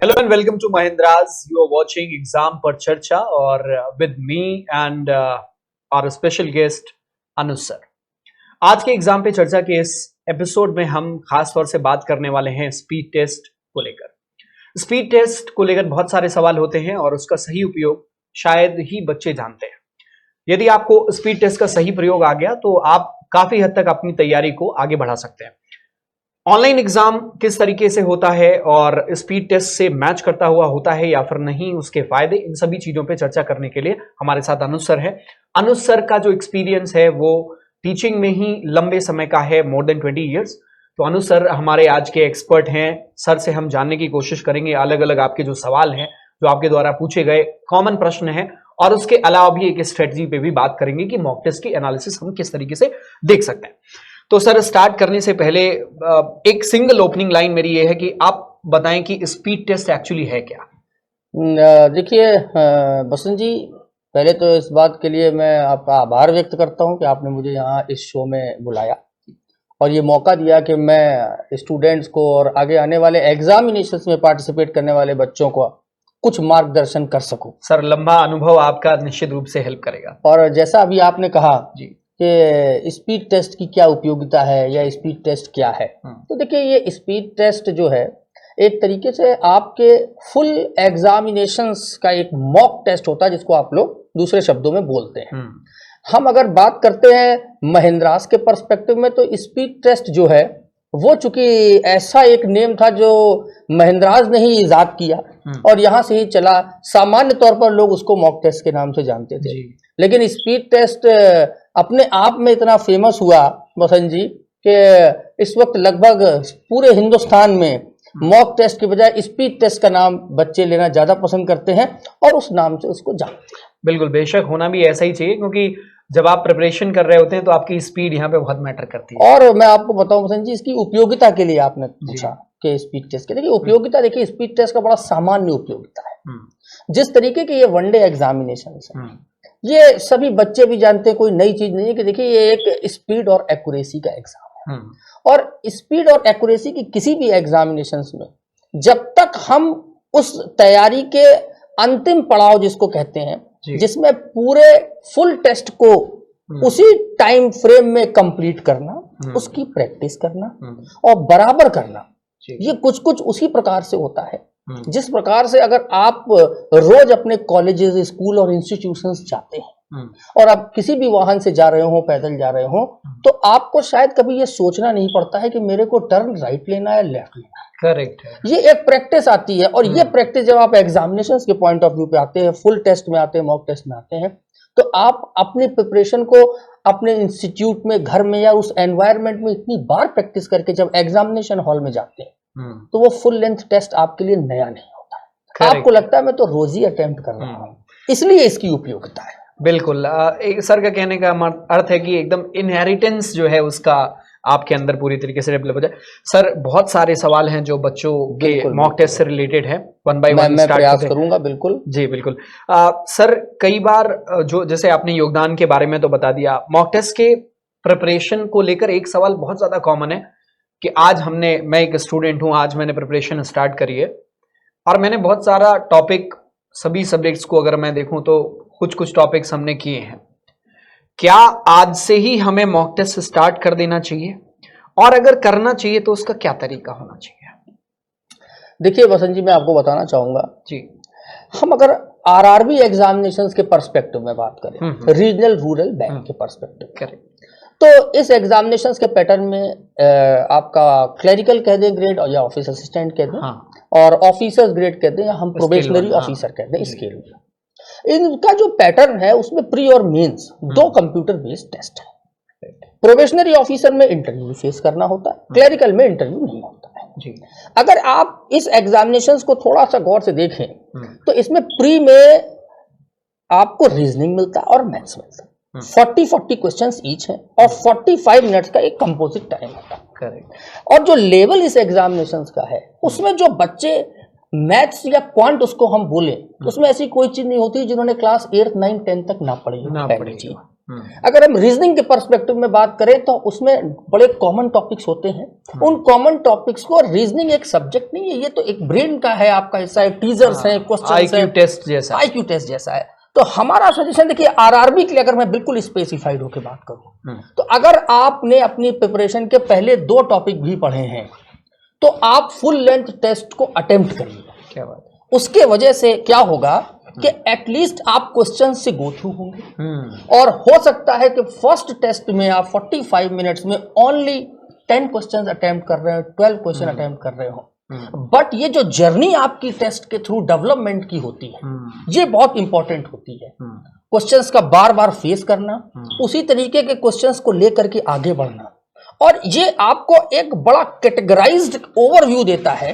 Hello and welcome to Mahindra's. You are watching Exam पर चर्चा और with me and our special guest Anuj sir. आज के exam पे चर्चा के इस एपिसोड में हम खास तौर से बात करने वाले हैं स्पीड टेस्ट को लेकर। स्पीड टेस्ट को लेकर बहुत सारे सवाल होते हैं और उसका सही उपयोग शायद ही बच्चे जानते हैं। यदि आपको स्पीड टेस्ट का सही प्रयोग आ गया तो आप काफी हद तक अपनी तैयारी को आगे बढ़ा सकते हैं। ऑनलाइन एग्जाम किस तरीके से होता है और स्पीड टेस्ट से मैच करता हुआ होता है या फिर नहीं, उसके फायदे, इन सभी चीजों पे चर्चा करने के लिए हमारे साथ अनुज सर है। अनुज सर का जो एक्सपीरियंस है वो टीचिंग में ही लंबे समय का है, मोर देन 20 इयर्स। तो अनुज सर हमारे आज के एक्सपर्ट हैं। सर से हम जानने की कोशिश करेंगे अलग अलग आपके जो सवाल हैं, जो आपके द्वारा पूछे गए कॉमन प्रश्न हैं, और उसके अलावा भी एक स्ट्रेटजी पे भी बात करेंगे कि मॉक टेस्ट की एनालिसिस हम किस तरीके से देख सकते हैं। तो सर, स्टार्ट करने से पहले एक सिंगल ओपनिंग लाइन मेरी ये है कि आप बताएं कि स्पीड टेस्ट एक्चुअली है क्या। देखिए बसंत जी, पहले तो इस बात के लिए मैं आपका आभार व्यक्त करता हूं कि आपने मुझे यहाँ इस शो में बुलाया और ये मौका दिया कि मैं स्टूडेंट्स को और आगे आने वाले एग्जामिनेशंस में पार्टिसिपेट करने वाले बच्चों को कुछ मार्गदर्शन कर सकूं। सर, लंबा अनुभव आपका निश्चित रूप से हेल्प करेगा। और जैसा अभी आपने कहा जी कि स्पीड टेस्ट की क्या उपयोगिता है या स्पीड टेस्ट क्या है, तो देखिए ये स्पीड टेस्ट जो है एक तरीके से आपके फुल एग्जामिनेशंस का एक मॉक टेस्ट होता है, जिसको आप लोग दूसरे शब्दों में बोलते हैं। हम अगर बात करते हैं महिंद्रास के पर्सपेक्टिव में, तो स्पीड टेस्ट जो है वो चूंकि ऐसा एक नेम था जो महिंद्रास ने ही इजाद किया और यहाँ से ही चला। सामान्य तौर पर लोग उसको मॉक टेस्ट के नाम से जानते थे, लेकिन स्पीड टेस्ट अपने आप में इतना फेमस हुआ बसंत जी कि इस वक्त लगभग पूरे हिंदुस्तान में मॉक टेस्ट के बजाय स्पीड टेस्ट का नाम बच्चे लेना ज्यादा पसंद करते हैं और उस नाम से उसको जानते हैं। बिल्कुल, बेशक होना भी ऐसा ही चाहिए, क्योंकि जब आप प्रिपरेशन कर रहे होते हैं तो आपकी स्पीड यहाँ पे बहुत मैटर करती है। और मैं आपको बताऊं बसंत जी, इसकी उपयोगिता के लिए आपने पूछा कि स्पीड टेस्ट के, देखिए उपयोगिता, देखिए स्पीड टेस्ट का बड़ा सामान्य उपयोगिता है। जिस तरीके के ये वनडे एग्जामिनेशन है, ये सभी बच्चे भी जानते हैं, कोई नई चीज नहीं है कि देखिए ये एक स्पीड और एक्यूरेसी का एग्जाम है। और स्पीड और एक्यूरेसी की किसी भी एग्जामिनेशंस में जब तक हम उस तैयारी के अंतिम पड़ाव जिसको कहते हैं, जिसमें पूरे फुल टेस्ट को उसी टाइम फ्रेम में कंप्लीट करना, उसकी प्रैक्टिस करना और बराबर करना, ये कुछ कुछ उसी प्रकार से होता है जिस प्रकार से अगर आप रोज अपने कॉलेजेस, स्कूल और इंस्टीट्यूशंस जाते हैं और आप किसी भी वाहन से जा रहे हो, पैदल जा रहे हो, तो आपको शायद कभी ये सोचना नहीं पड़ता है कि मेरे को टर्न राइट लेना है, लेफ्ट लेना है। करेक्ट है। ये एक प्रैक्टिस आती है और ये प्रैक्टिस जब आप एग्जामिनेशंस के पॉइंट ऑफ व्यू पे आते हैं, फुल टेस्ट में आते हैं, मॉक टेस्ट में आते हैं, तो आप अपनी प्रिपरेशन को अपने इंस्टीट्यूट में, घर में या उस एनवायरनमेंट में इतनी बार प्रैक्टिस करके जब एग्जामिनेशन हॉल में जाते हैं तो वो फुल लेंथ टेस्ट आपके लिए नया नहीं होता है। Correct. आपको लगता है मैं तो रोज ही अटेम्प्ट कर रहा हूँ, इसलिए इसकी उपयोगिता है। बिल्कुल, सर का कहने का अर्थ है कि एकदम इनहेरिटेंस जो है उसका आपके अंदर पूरी तरीके से डेवलप हो जाए। सर, बहुत सारे सवाल हैं जो बच्चों के मॉक टेस्ट से रिलेटेड है, वन बाय वन मैं प्रयास करूंगा। बिल्कुल जी, बिल्कुल। सर, कई बार जो जैसे आपने योगदान के बारे में तो बता दिया, मॉक टेस्ट के प्रिपरेशन को लेकर एक सवाल बहुत ज्यादा कॉमन है कि आज मैं एक स्टूडेंट हूं, आज मैंने प्रिपरेशन स्टार्ट करी है और मैंने बहुत सारा टॉपिक, सभी सब्जेक्ट्स को अगर मैं देखूं तो कुछ टॉपिक्स हमने किए हैं। क्या आज से ही हमें मॉक टेस्ट स्टार्ट कर देना चाहिए, और अगर करना चाहिए तो उसका क्या तरीका होना चाहिए? देखिए बसंत जी, मैं आपको बताना चाहूंगा जी, हम अगर आरआरबी एग्जामिनेशंस के पर्सपेक्टिव में बात करें, रीजनल रूरल बैंक के पर्सपेक्टिव, करें, तो इस एग्जामिनेशंस के पैटर्न में आपका क्लरिकल कह दें ग्रेड या ऑफिस असिस्टेंट कह दें, और ऑफिसर्स ग्रेड कहते हैं या हम प्रोबेशनरी ऑफिसर कहते हैं, स्केल में इनका जो पैटर्न है उसमें प्री और मेंस दो कंप्यूटर बेस्ड टेस्ट है। प्रोबेशनरी ऑफिसर में इंटरव्यू फेस करना होता है, क्लरिकल में इंटरव्यू नहीं होता है जी। अगर आप इस एग्जामिनेशंस को थोड़ा सा गौर से देखें तो इसमें प्री में आपको रीजनिंग मिलता है और मैथ्स मिलता है। 40 क्वेश्चंस ईच हैं और 45 मिनट्स का एक कंपोजिट टाइम होता है। करेक्ट। और जो लेवल इस एग्जामिनेशंस का है उसमें जो बच्चे मैथ्स या क्वांट उसको हम बोले, उसमें ऐसी कोई चीज नहीं होती जिन्होंने क्लास 8, 9, 10 तक ना पढ़ी। अगर हम रीजनिंग के पर्सपेक्टिव में बात करें तो उसमें बड़े कॉमन टॉपिक्स होते हैं। उन कॉमन टॉपिक्स को, रीजनिंग एक सब्जेक्ट नहीं है, ये तो एक ब्रेन का है, आपका हिस्सा है, टीजर्स हैं, क्वेश्चंस हैं, आईक्यू टेस्ट जैसा है। तो हमारा सजेशन देखिए, आरआरबी के लिए अगर मैं बिल्कुल स्पेसिफाइड होकर बात करूं तो अगर आपने अपनी प्रिपरेशन के पहले 2 टॉपिक भी पढ़े हैं तो आप फुल लेंथ टेस्ट को अटेम्प्ट करिए। क्या बात है। उसके वजह से क्या होगा कि एटलीस्ट आप क्वेश्चन से गो थ्रू होंगे और हो सकता है कि फर्स्ट टेस्ट में आप 45 मिनट्स में ओनली 10 क्वेश्चन अटेम्प्ट कर रहे हो, 12 क्वेश्चन अटेम्प्ट कर रहे हो, बट ये जो जर्नी आपकी टेस्ट के थ्रू डेवलपमेंट की होती है ये बहुत इंपॉर्टेंट होती है। क्वेश्चंस का बार बार फेस करना, उसी तरीके के क्वेश्चंस को लेकर के आगे बढ़ना, और ये आपको एक बड़ा कैटेगराइज्ड ओवरव्यू देता है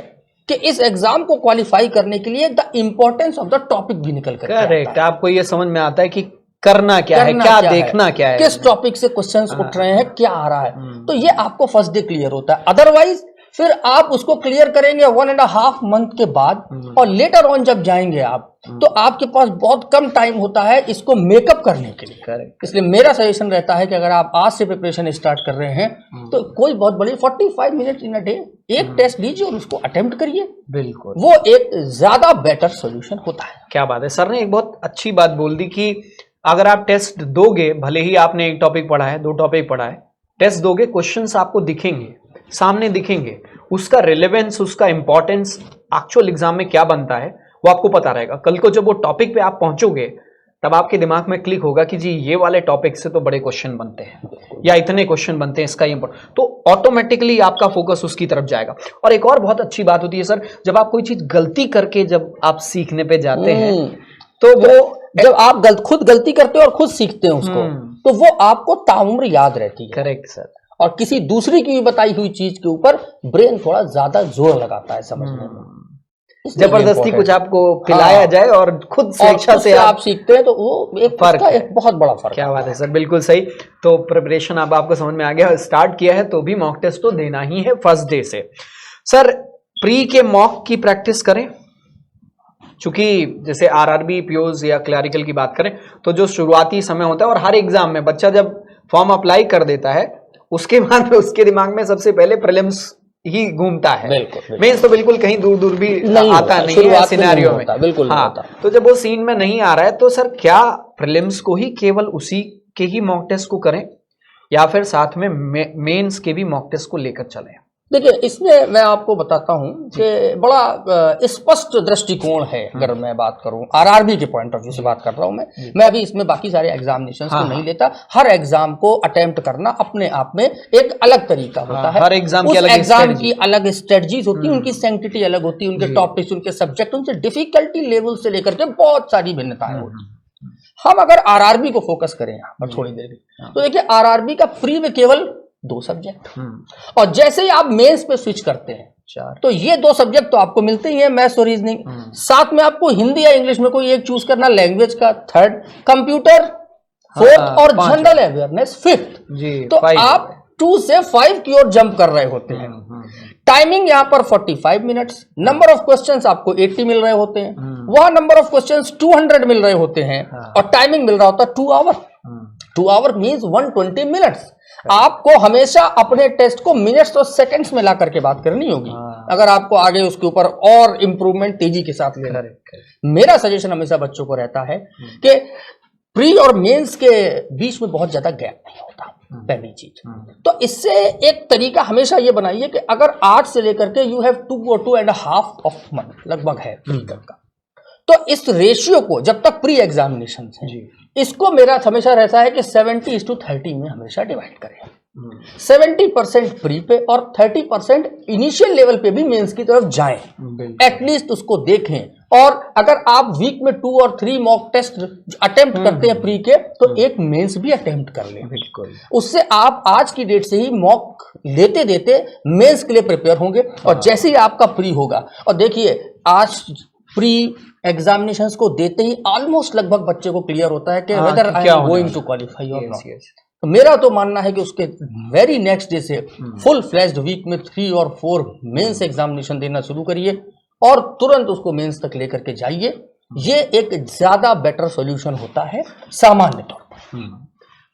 कि इस एग्जाम को क्वालिफाई करने के लिए the importance of the topic भी निकल कर करेक्ट। आपको ये समझ में आता है कि करना क्या है, क्या देखना क्या है, किस टॉपिक से क्वेश्चंस उठ रहे हैं, क्या आ रहा है। तो ये आपको फर्स्ट डे क्लियर होता है। अदरवाइज फिर आप उसको क्लियर करेंगे 1.5 मंथ के बाद, और लेटर ऑन जब जाएंगे आप तो आपके पास बहुत कम टाइम होता है इसको मेकअप करने के लिए। करेक्ट। इसलिए मेरा सजेशन रहता है कि अगर आप आज से प्रिपरेशन स्टार्ट कर रहे हैं तो कोई बहुत बड़ी 45 मिनट इन अ डे एक टेस्ट लीजिए और उसको अटेम्प्ट करिए। बिल्कुल, वो एक ज्यादा बेटर सोल्यूशन होता है। क्या बात है। सर ने एक बहुत अच्छी बात बोल दी कि अगर आप टेस्ट दोगे, भले ही आपने एक टॉपिक पढ़ा है, 2 टॉपिक पढ़ा है, टेस्ट दोगे, क्वेश्चंस आपको दिखेंगे, सामने दिखेंगे, उसका रिलेवेंस, उसका इंपॉर्टेंस एक्चुअल एग्जाम में क्या बनता है वो आपको पता रहेगा। कल को जब वो टॉपिक पे आप पहुंचोगे तब आपके दिमाग में क्लिक होगा कि जी ये वाले टॉपिक से तो बड़े क्वेश्चन बनते हैं या इतने क्वेश्चन बनते हैं, इसका ये इंपॉर्टेंट, तो ऑटोमेटिकली आपका फोकस उसकी तरफ जाएगा। और एक और बहुत अच्छी बात होती है सर, जब आप कोई चीज गलती करके जब आप सीखने पे जाते हैं तो वो जब आप खुद गलती करते हो और खुद सीखते हैं उसको, तो वो आपको ताउम्र याद रहती है। Correct sir. और किसी दूसरी की भी बताई हुई चीज के ऊपर ब्रेन थोड़ा ज्यादा जोर लगाता है समझने में। जबरदस्ती कुछ आपको खिलाया जाए और खुद स्वेच्छा से आप सीखते हैं तो वो एक फर्क है, एक बहुत बड़ा फर्क। क्या बात है सर, बिल्कुल सही। तो प्रिपरेशन अब आपको समझ में आ गया, स्टार्ट किया है तो भी मॉक टेस्ट तो देना ही है फर्स्ट डे से। सर प्री के मॉक की प्रैक्टिस करें, चूंकि जैसे आरआरबी, पीओज या क्लरिकल की बात करें तो जो शुरुआती समय होता है और हर एग्जाम में बच्चा जब फॉर्म अप्लाई कर देता है उसके बाद उसके दिमाग में सबसे पहले प्रीलिम्स ही घूमता है। मेंस तो बिल्कुल कहीं दूर दूर भी आता नहीं है सिनेरियो में, बिल्कुल। हाँ, तो जब वो सीन में नहीं आ रहा है तो सर क्या प्रीलिम्स को ही केवल उसी के ही मॉक टेस्ट को करें या फिर साथ में मेंस के भी मॉक टेस्ट को लेकर चलें? देखिए, इसमें मैं आपको बताता हूं कि बड़ा स्पष्ट दृष्टिकोण है। अगर मैं बात करूं आरआरबी के पॉइंट ऑफ व्यू से बात कर रहा हूं मैं अभी इसमें बाकी सारे एग्जामिनेशंस को नहीं लेता। हर एग्जाम को अटेम्प्ट करना अपने आप में एक अलग तरीका होता है। हर एग्जाम की अलग स्ट्रेटजीज होती है, उनकी सैंक्टिटी अलग होती है, उनके टॉपिक्स, उनके सब्जेक्ट, उनसे डिफिकल्टी लेवल से लेकर के बहुत सारी भिन्नताएं होती है। हम अगर आरआरबी को फोकस करें यहाँ पर थोड़ी देर तो देखिए, आरआरबी का प्री में केवल 2 सब्जेक्ट, और जैसे ही आप मेंस पे स्विच करते हैं तो ये 2 सब्जेक्ट तो आपको मिलते ही है, मैथ्स और रीजनिंग। साथ में आपको हिंदी या इंग्लिश में कोई एक चूज करना, लैंग्वेज का 3rd, कंप्यूटर 4th और जनरल अवेयरनेस 5th। तो आप 2 से 5 की ओर जंप कर रहे होते हैं। टाइमिंग यहाँ पर 45 मिनट्स, नंबर ऑफ क्वेश्चंस आपको 80 मिल रहे होते हैं, वहां नंबर ऑफ क्वेश्चंस 200 मिल रहे होते हैं, और टाइमिंग मिल रहा होता है 2 आवर। 2 hour means 120 minutes. आपको हमेशा अपने टेस्ट को मिनट्स और सेकंड्स में ला करके बात करनी होगी अगर आपको आगे उसके ऊपर और इंप्रूवमेंट तेजी के साथ लेना है। मेरा सजेशन हमेशा बच्चों को रहता है कि प्री और मेंस के बीच में बहुत ज्यादा गैप नहीं होता, पहली चीज। तो इससे एक तरीका हमेशा ये बनाइए कि अगर 8 से लेकर के you have 2 or 2.5 of month लगभग है प्री तक का, तो इस रेशियो को जब तक प्री एग्जामिनेशन है इसको मेरा हमेशा रहता है कि 70:30 में हमेशा डिवाइड करें। 70% प्री पे और 30% इनिशियल लेवल पे भी मेंस की तरफ जाएं, एटलीस्ट उसको देखें। और अगर आप वीक में 2 और 3 मॉक टेस्ट अटेम्प्ट करते हैं प्री के, तो एक मेंस भी अटेम्प्ट कर लें। बिल्कुल, उससे आप आज की डेट से ही मॉक लेते देते मेंस के लिए प्रिपेयर होंगे। और जैसे ही आपका प्री होगा, और देखिए आज प्री एग्जामिनेशंस को देते ही ऑलमोस्ट लगभग बच्चे को क्लियर होता है कि whether I am going to qualify or not. तो मेरा तो मानना है कि उसके वेरी नेक्स्ट डे से फुल फ्लैश्ड वीक में 3 और 4 मेंस एग्जामिनेशन देना शुरू करिए और तुरंत उसको मेंस तक लेकर के जाइए। ये एक ज्यादा बेटर सॉल्यूशन होता है सामान्य तौर पर।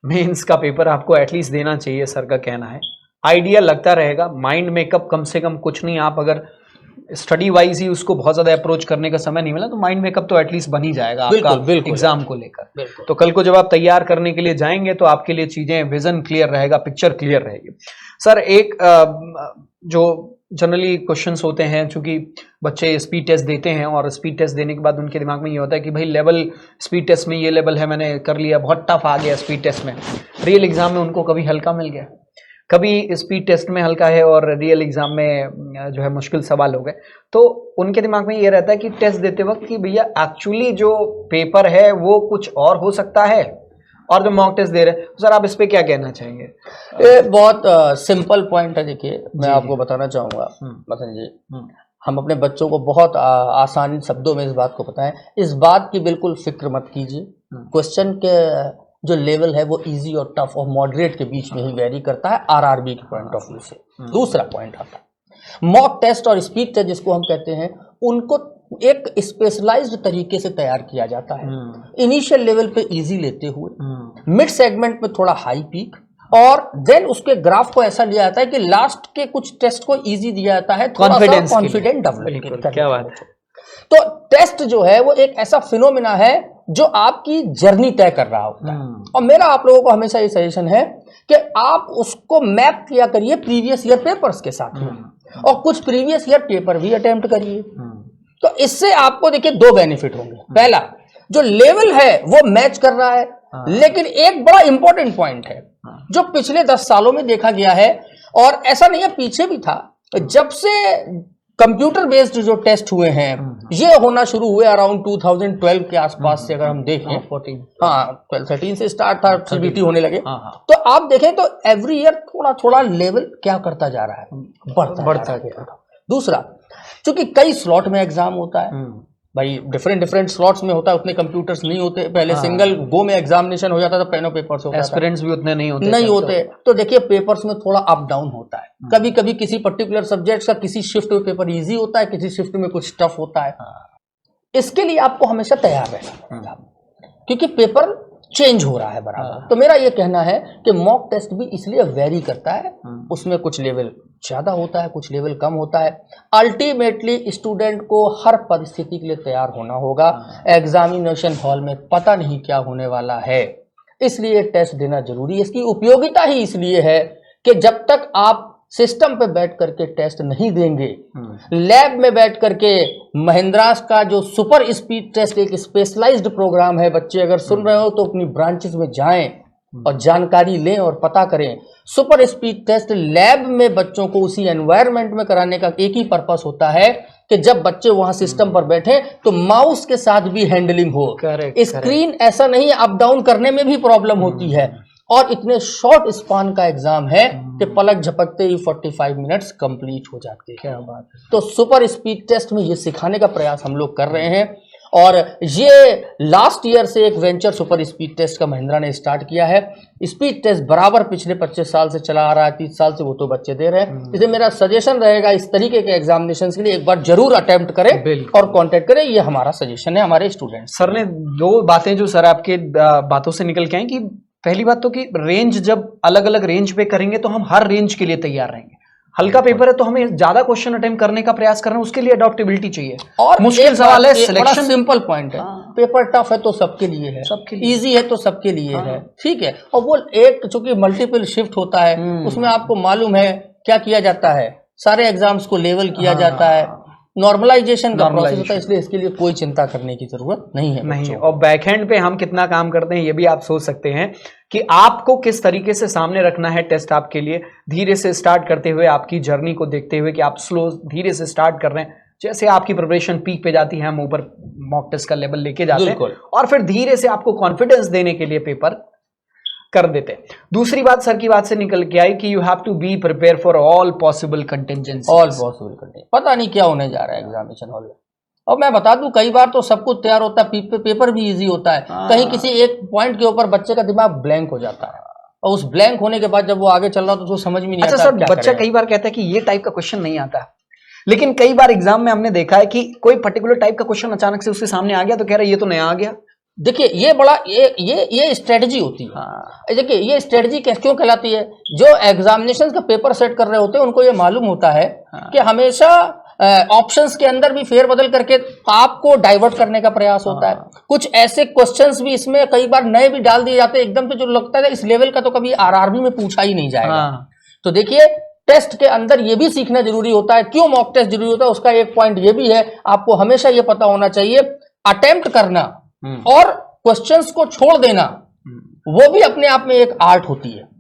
मेंस का पेपर आपको एटलीस्ट देना चाहिए, सर का कहना है। आइडिया लगता रहेगा, माइंड मेकअप कम से कम कुछ नहीं, आप अगर स्टडी वाइज ही उसको बहुत ज्यादा अप्रोच करने का समय नहीं मिला तो माइंड मेकअप तो एटलीस्ट बन ही जाएगा आपका एग्जाम को लेकर। तो कल को जब आप तैयार करने के लिए जाएंगे तो आपके लिए चीजें, विजन क्लियर रहेगा, पिक्चर क्लियर रहेगी। सर एक जो जनरली क्वेश्चंस होते हैं, चूंकि बच्चे स्पीड टेस्ट देते हैं और स्पीड टेस्ट देने के बाद उनके दिमाग में ये होता है कि भाई लेवल स्पीड टेस्ट में ये लेवल है, मैंने कर लिया, बहुत टफ आ गया स्पीड टेस्ट में, रियल एग्जाम में उनको कभी हल्का मिल गया, कभी स्पीड टेस्ट में हल्का है और रियल एग्जाम में जो है मुश्किल सवाल हो गए, तो उनके दिमाग में ये रहता है कि टेस्ट देते वक्त कि भैया एक्चुअली जो पेपर है वो कुछ और हो सकता है और जो मॉक टेस्ट दे रहे हैं। सर आप इस पे क्या कहना चाहेंगे? ये बहुत सिंपल पॉइंट है। देखिए मैं आपको बताना चाहूंगा मदन जी, हम अपने बच्चों को बहुत आसान शब्दों में इस बात को बताएं, इस बात की बिल्कुल फिक्र मत कीजिए। क्वेश्चन के जो लेवल है वो इजी और टफ और मॉडरेट के बीच में ही वेरी करता है आरआरबी के पॉइंट ऑफ व्यू से। दूसरा पॉइंट आता है मॉक टेस्ट और स्पीड टेस्ट जिसको हम कहते हैं, उनको एक स्पेशलाइज्ड तरीके से तैयार किया जाता है। इनिशियल लेवल पे इजी लेते हुए, मिड सेगमेंट में थोड़ा हाई पीक, और देन उसके ग्राफ को ऐसा लिया जाता है कि लास्ट के कुछ टेस्ट को इजी दिया जाता है, थोड़ा सा कॉन्फिडेंट डेवलप। क्या बात है। तो टेस्ट जो है वो एक ऐसा फिनोमिना है जो आपकी जर्नी तय कर रहा होता है, और मेरा आप लोगों को हमेशा ये सजेशन है कि आप उसको मैप किया करिए प्रीवियस ईयर पेपर्स के साथ में, और कुछ प्रीवियस ईयर पेपर भी अटेम्प्ट करिए। तो इससे आपको देखिए दो बेनिफिट होंगे। पहला, जो लेवल है वो मैच कर रहा है, लेकिन एक बड़ा इंपॉर्टेंट पॉइंट है जो पिछले 10 सालों में देखा गया है, और ऐसा नहीं है पीछे भी था, जब से कंप्यूटर बेस्ड जो टेस्ट हुए हैं ये होना शुरू हुए अराउंड 2012 के आसपास से, अगर हम देखें 12-13 से स्टार्ट था, सीबीटी होने लगे, तो आप देखें तो एवरी ईयर थोड़ा थोड़ा लेवल क्या करता जा रहा है, बढ़ता गया। दूसरा, चूंकि कई स्लॉट में एग्जाम होता है भाई, डिफरेंट स्लॉट्स में होता है, उतने कंप्यूटर्स नहीं होते, पहले सिंगल गो में एग्जामिनेशन हो जाता था, पेनो पेपर से होता था, एस्पिरेंट्स भी उतने नहीं होते। तो देखिए पेपर्स में थोड़ा अप डाउन होता है, कभी कभी किसी पर्टिकुलर सब्जेक्ट का किसी शिफ्ट में पेपर इजी होता है, किसी शिफ्ट में कुछ टफ होता है। इसके लिए आपको हमेशा तैयार रहना पड़ेगा, क्योंकि पेपर चेंज हो रहा है बराबर। तो मेरा ये कहना है कि मॉक टेस्ट भी इसलिए वेरी करता है, उसमें कुछ लेवल ज्यादा होता है, कुछ लेवल कम होता है। अल्टीमेटली स्टूडेंट को हर परिस्थिति के लिए तैयार होना होगा। एग्जामिनेशन हॉल में पता नहीं क्या होने वाला है, इसलिए टेस्ट देना जरूरी है। इसकी उपयोगिता ही इसलिए है कि जब तक आप सिस्टम पे बैठ करके टेस्ट नहीं देंगे, लैब में बैठ करके महिंद्रास का जो सुपर स्पीड टेस्ट एक स्पेशलाइज्ड प्रोग्राम है, बच्चे अगर सुन रहे हो तो अपनी ब्रांचेस में जाएं और जानकारी लें और पता करें। सुपर स्पीड टेस्ट लैब में बच्चों को उसी एनवायरनमेंट में कराने का एक ही पर्पस होता है कि जब बच्चे वहां सिस्टम पर बैठे तो माउस के साथ भी हैंडलिंग हो। स्क्रीन ऐसा नहीं, अप डाउन करने में भी प्रॉब्लम होती है, और इतने शॉर्ट स्पान का एग्जाम है कि पलक झपकते ही 45 मिनट्स कंप्लीट हो जाते हैं। क्या बात है। तो सुपर स्पीड टेस्ट में ये सिखाने का प्रयास हम लोग कर रहे हैं, और ये लास्ट ईयर से एक वेंचर सुपर स्पीड टेस्ट का महिंद्रा ने स्टार्ट किया है। स्पीड टेस्ट बराबर पिछले 25 साल से चला आ रहा है, 30 साल से वो तो बच्चे दे रहे हैं। इसलिए मेरा सजेशन रहेगा इस तरीके के एग्जामिनेशन के लिए एक बार जरूर अटेम्प्ट करें और कांटेक्ट करें, ये हमारा सजेशन है हमारे स्टूडेंट। सर ने दो बातें जो सर आपके बातों से निकल के आई कि पहली बात तो कि रेंज जब अलग अलग रेंज पे करेंगे तो हम हर रेंज के लिए तैयार रहेंगे। हल्का पेपर है तो हमें ज्यादा क्वेश्चन अटेम्प्ट करने का प्रयास करना है, उसके लिए अडॉप्टेबिलिटी चाहिए। और मुश्किल सवाल है, सिलेक्शन सिंपल पॉइंट है, पेपर टफ है तो सबके लिए है, सबके लिए इजी है तो सबके लिए है, ठीक है। और वो एक चूंकि मल्टीपल शिफ्ट होता है, उसमें आपको मालूम है क्या किया जाता है, सारे एग्जाम्स को लेवल किया जाता है, नॉर्मलाइजेशन का प्रोसेस होता है, इसलिए इसके लिए कोई चिंता करने की जरूरत नहीं है। नहीं, और बैकएंड पे हम कितना काम करते हैं ये भी आप सोच सकते हैं कि आपको किस तरीके से सामने रखना है टेस्ट आपके लिए। धीरे से स्टार्ट करते हुए, आपकी जर्नी को देखते हुए कि आप स्लो धीरे से स्टार्ट कर रहे हैं, जैसे आपकी प्रिपरेशन पीक पे जाती है हम ऊपर मॉक टेस्ट का लेवल लेके जाते हैं, और फिर धीरे से आपको कॉन्फिडेंस देने के लिए पेपर कर देते हैं। दूसरी बात सर की बात से निकल के आई कि you have to be prepare for all possible contingencies. पता नहीं क्या होने जा रहा है एग्जामिनेशन हॉल में। और मैं बता दूं, कई बार तो सब कुछ तैयार होता है, पेपर भी इजी होता है, कहीं किसी एक पॉइंट के ऊपर बच्चे का दिमाग ब्लैंक हो जाता है, और उस ब्लैंक होने के बाद जब वो आगे चल रहा हो तो उसको समझ में नहीं आता। सर बच्चा कई बार कहता है कि ये टाइप का क्वेश्चन नहीं आता, लेकिन कई बार एग्जाम में हमने देखा है कि कोई पर्टिकुलर टाइप का क्वेश्चन अचानक से उसके सामने आ गया तो कह रहा है ये तो नया आ गया, देखिए ये बड़ा ये स्ट्रेटजी होती है। हाँ। देखिए ये स्ट्रेटजी क्यों कहलाती है? जो एग्जामिनेशन का पेपर सेट कर रहे होते हैं उनको ये मालूम होता है कि हमेशा ऑप्शंस के अंदर भी फेरबदल करके आपको डाइवर्ट करने का प्रयास होता है। कुछ ऐसे क्वेश्चंस भी इसमें कई बार नए भी डाल दिए जाते हैं एकदम से, जो लगता है इस लेवल का तो कभी आरआरबी में पूछा ही नहीं जाएगा। तो देखिए टेस्ट के अंदर ये भी सीखना जरूरी होता है। क्यों मॉक टेस्ट जरूरी होता है उसका एक पॉइंट ये भी है, आपको हमेशा ये पता होना चाहिए अटेम्प्ट करना और क्वेश्चंस को छोड़ देना वो भी अपने आप में एक आर्ट होती है।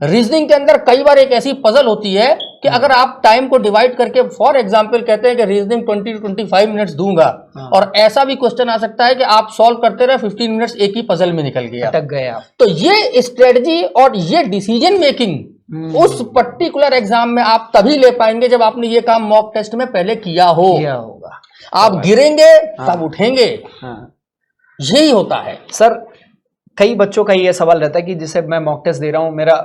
रीजनिंग के अंदर कई बार एक ऐसी पजल होती है कि अगर आप टाइम को डिवाइड करके, फॉर एग्जांपल कहते हैं कि रीजनिंग 20 to 25 मिनट्स दूंगा, और ऐसा भी क्वेश्चन आ सकता है कि आप सॉल्व करते रहे 15 मिनट्स एक ही पजल में निकल गया, अटक गए आप। तो ये स्ट्रेटजी और ये डिसीजन मेकिंग उस पर्टिकुलर एग्जाम में आप तभी ले पाएंगे जब आपने ये काम मॉक टेस्ट में पहले किया होगा। आप गिरेंगे तब उठेंगे, यही होता है। सर कई बच्चों का ये सवाल रहता है कि जैसे मैं मॉक टेस्ट दे रहा हूँ, मेरा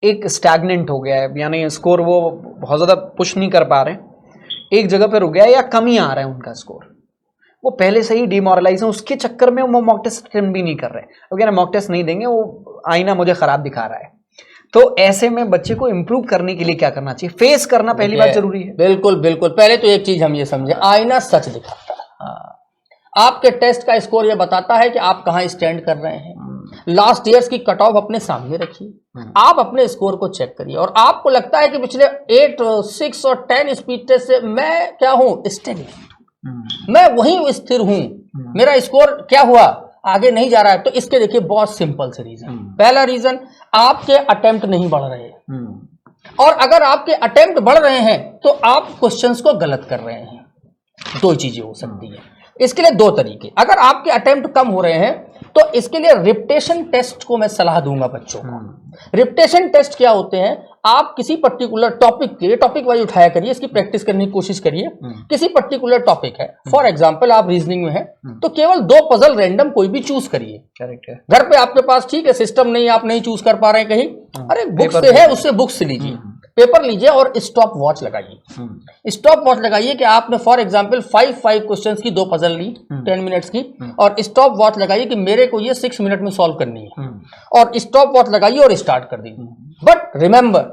एक स्टैग्नेंट हो गया है, यानी स्कोर वो बहुत ज़्यादा पुश नहीं कर पा रहे हैं, एक जगह पे रुक गया है या कम ही आ रहा है उनका स्कोर, वो पहले से ही डिमोरलाइज है, उसके चक्कर में वो मॉक टेस्ट अटेम्प्ट भी नहीं कर रहे, वो कह रहे मॉक टेस्ट नहीं देंगे, वो आईना मुझे खराब दिखा रहा है। तो ऐसे में बच्चे को इम्प्रूव करने के लिए क्या करना चाहिए? फेस करना पहली बात जरूरी है। बिल्कुल बिल्कुल। पहले तो एक चीज हम ये समझे, आईना सच दिखाता है। आपके टेस्ट का स्कोर ये बताता है कि आप कहाँ स्टैंड कर रहे हैं। लास्ट ईयर्स की कट ऑफ अपने सामने रखिए, आप अपने स्कोर को चेक करिए, और आपको लगता है कि पिछले 8, 6 और 10 स्पीड टेस्ट से मैं क्या हूं, स्टेडी, मैं वहीं स्थिर हूं, मेरा स्कोर क्या हुआ, आगे नहीं जा रहा है। तो इसके देखिए बहुत सिंपल से रीजन। पहला रीजन, आपके अटेम्प्ट नहीं बढ़ रहे, और अगर आपके अटेम्प्ट बढ़ रहे हैं तो आप क्वेश्चंस को गलत कर रहे हैं। दो चीजें हो सकती है, इसके लिए दो तरीके। अगर आपके अटेम्प्ट कम हो रहे हैं तो इसके लिए रिपिटेशन टेस्ट को मैं सलाह दूंगा बच्चों को। रिपिटेशन टेस्ट क्या होते हैं, आप किसी पर्टिकुलर टॉपिक के, टॉपिक वाइज उठाया करिए, इसकी प्रैक्टिस करने की कोशिश करिए। किसी पर्टिकुलर टॉपिक है, फॉर एग्जांपल आप रीजनिंग में है, तो केवल 2 पजल रैंडम कोई भी चूज करिए। करेक्ट है। घर पे आपके पास ठीक है सिस्टम नहीं, आप नहीं चूज कर पा रहे हैं कहीं, अरे बुक से है, उससे बुक से लीजिए, पेपर लीजिए और स्टॉप वॉच लगाइए। स्टॉप वॉच लगाइए कि आपने फॉर एग्जांपल 5 क्वेश्चंस की 2 पजल ली 10 मिनट्स की, और स्टॉप वॉच लगाइए कि मेरे को ये 6 मिनट में सॉल्व करनी है, और स्टॉप वॉच लगाइए और स्टार्ट कर दीजिए। बट रिमेंबर,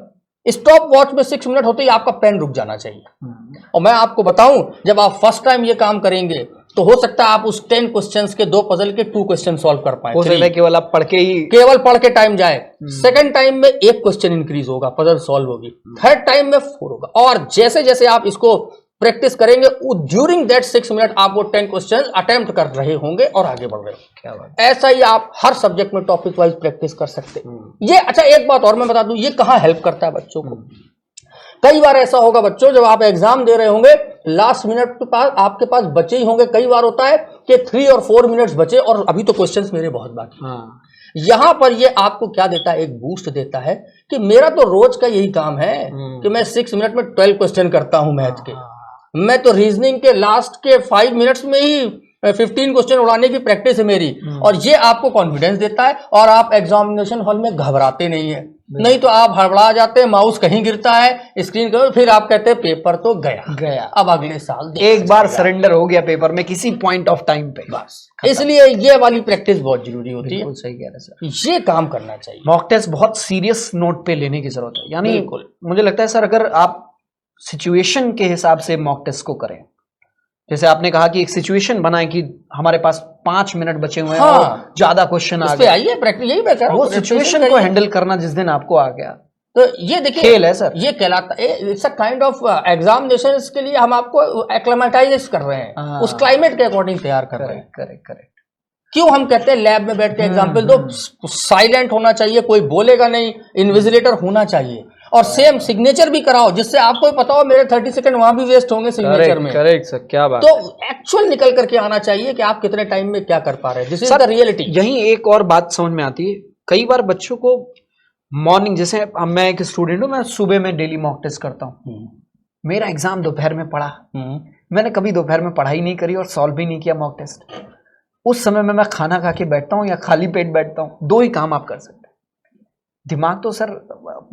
स्टॉप वॉच में 6 मिनट होते ही आपका पेन रुक जाना चाहिए। और मैं आपको बताऊं, जब आप फर्स्ट टाइम ये काम करेंगे तो हो सकता है आप उस 10 क्वेश्चंस के 2 पजल के 2 क्वेश्चन सॉल्व कर पाए, हो सकता है केवल आप केवल पढ़ के टाइम जाए। सेकंड टाइम में 1 क्वेश्चन इंक्रीज होगा, पजल सॉल्व होगी। थर्ड टाइम में 4 होगा, और जैसे जैसे आप इसको प्रैक्टिस करेंगे ड्यूरिंग दैट 6 मिनट आप वो 10 क्वेश्चन अटेम्प्ट कर रहे होंगे और आगे बढ़ रहे होंगे। क्या बात। ऐसा ही आप हर सब्जेक्ट में टॉपिक वाइज प्रैक्टिस कर सकते हैं। ये अच्छा, एक बात और मैं बता दूं, ये कहाँ हेल्प करता है बच्चों को। कई बार ऐसा होगा बच्चों, जब आप एग्जाम दे रहे होंगे, लास्ट मिनट के पास आपके पास बचे ही होंगे। कई बार होता है कि 3 और 4 मिनट्स बचे और अभी तो क्वेश्चंस मेरे बहुत बाकी। यहां पर ये आपको क्या देता है, एक बूस्ट देता है कि मेरा तो रोज का यही काम है कि मैं 6 मिनट में 12 क्वेश्चन करता हूं मैथ के। मैं तो रीजनिंग के लास्ट के 5 मिनट्स में ही 15 क्वेश्चन उड़ाने की प्रैक्टिस है मेरी, और ये आपको कॉन्फिडेंस देता है, और आप एग्जामिनेशन हॉल में घबराते नहीं है। नहीं तो आप हड़बड़ा जाते हैं, माउस कहीं गिरता है स्क्रीन का, फिर आप कहते हैं पेपर तो गया, अब अगले साल एक बार सरेंडर हो गया पेपर में किसी पॉइंट ऑफ टाइम पे, बस। इसलिए ये वाली प्रैक्टिस बहुत जरूरी होती है। सही कह रहे सर, ये काम करना चाहिए। मॉक टेस्ट बहुत सीरियस नोट पे लेने की जरूरत है। यानी मुझे लगता है सर, अगर आप सिचुएशन के हिसाब से मॉक टेस्ट को करें, जैसे आपने कहा कि एक सिचुएशन बनाए कि हमारे पास 5 मिनट बचे हुए हैं, और ज्यादा क्वेश्चन आ गए, आइए प्रैक्टिस, यही मैं कह रहा हूं, वो सिचुएशन को हैंडल करना जिस दिन आपको आ गया, तो ये देखिए खेल है सर। ये कहलाता है, it's a kind of examination के लिए हम आपको एक्लेमेटाइज कर रहे हैं, उस क्लाइमेट के अकॉर्डिंग तैयार कर रहे हैं। करेक्ट। क्यों हम कहते हैं लैब में बैठ के एग्जाम्पल दो, साइलेंट होना चाहिए, कोई बोलेगा नहीं, इन्विजिलेटर होना चाहिए, और सेम सिग्नेचर भी कराओ, जिससे आपको पता हो मेरे 30 सेकंड वहां भी वेस्ट होंगे सिग्नेचर में। करेक्ट सर, क्या बात। तो एक्चुअल निकल करके आना चाहिए कि आप कितने टाइम में क्या कर पा रहे हैं, दिस इज द रियलिटी। यही एक और बात समझ में आती है, कई बार बच्चों को मॉर्निंग, जैसे मैं एक स्टूडेंट हूँ, मैं सुबह में डेली मॉक टेस्ट करता हूँ, मेरा एग्जाम दोपहर में पड़ा, मैंने कभी दोपहर में पढ़ाई नहीं करी और सॉल्व भी नहीं किया मॉक टेस्ट। उस समय में मैं खाना खा के बैठता हूँ या खाली पेट बैठता हूँ, 2 ही काम आप कर सकते हैं। दिमाग तो सर,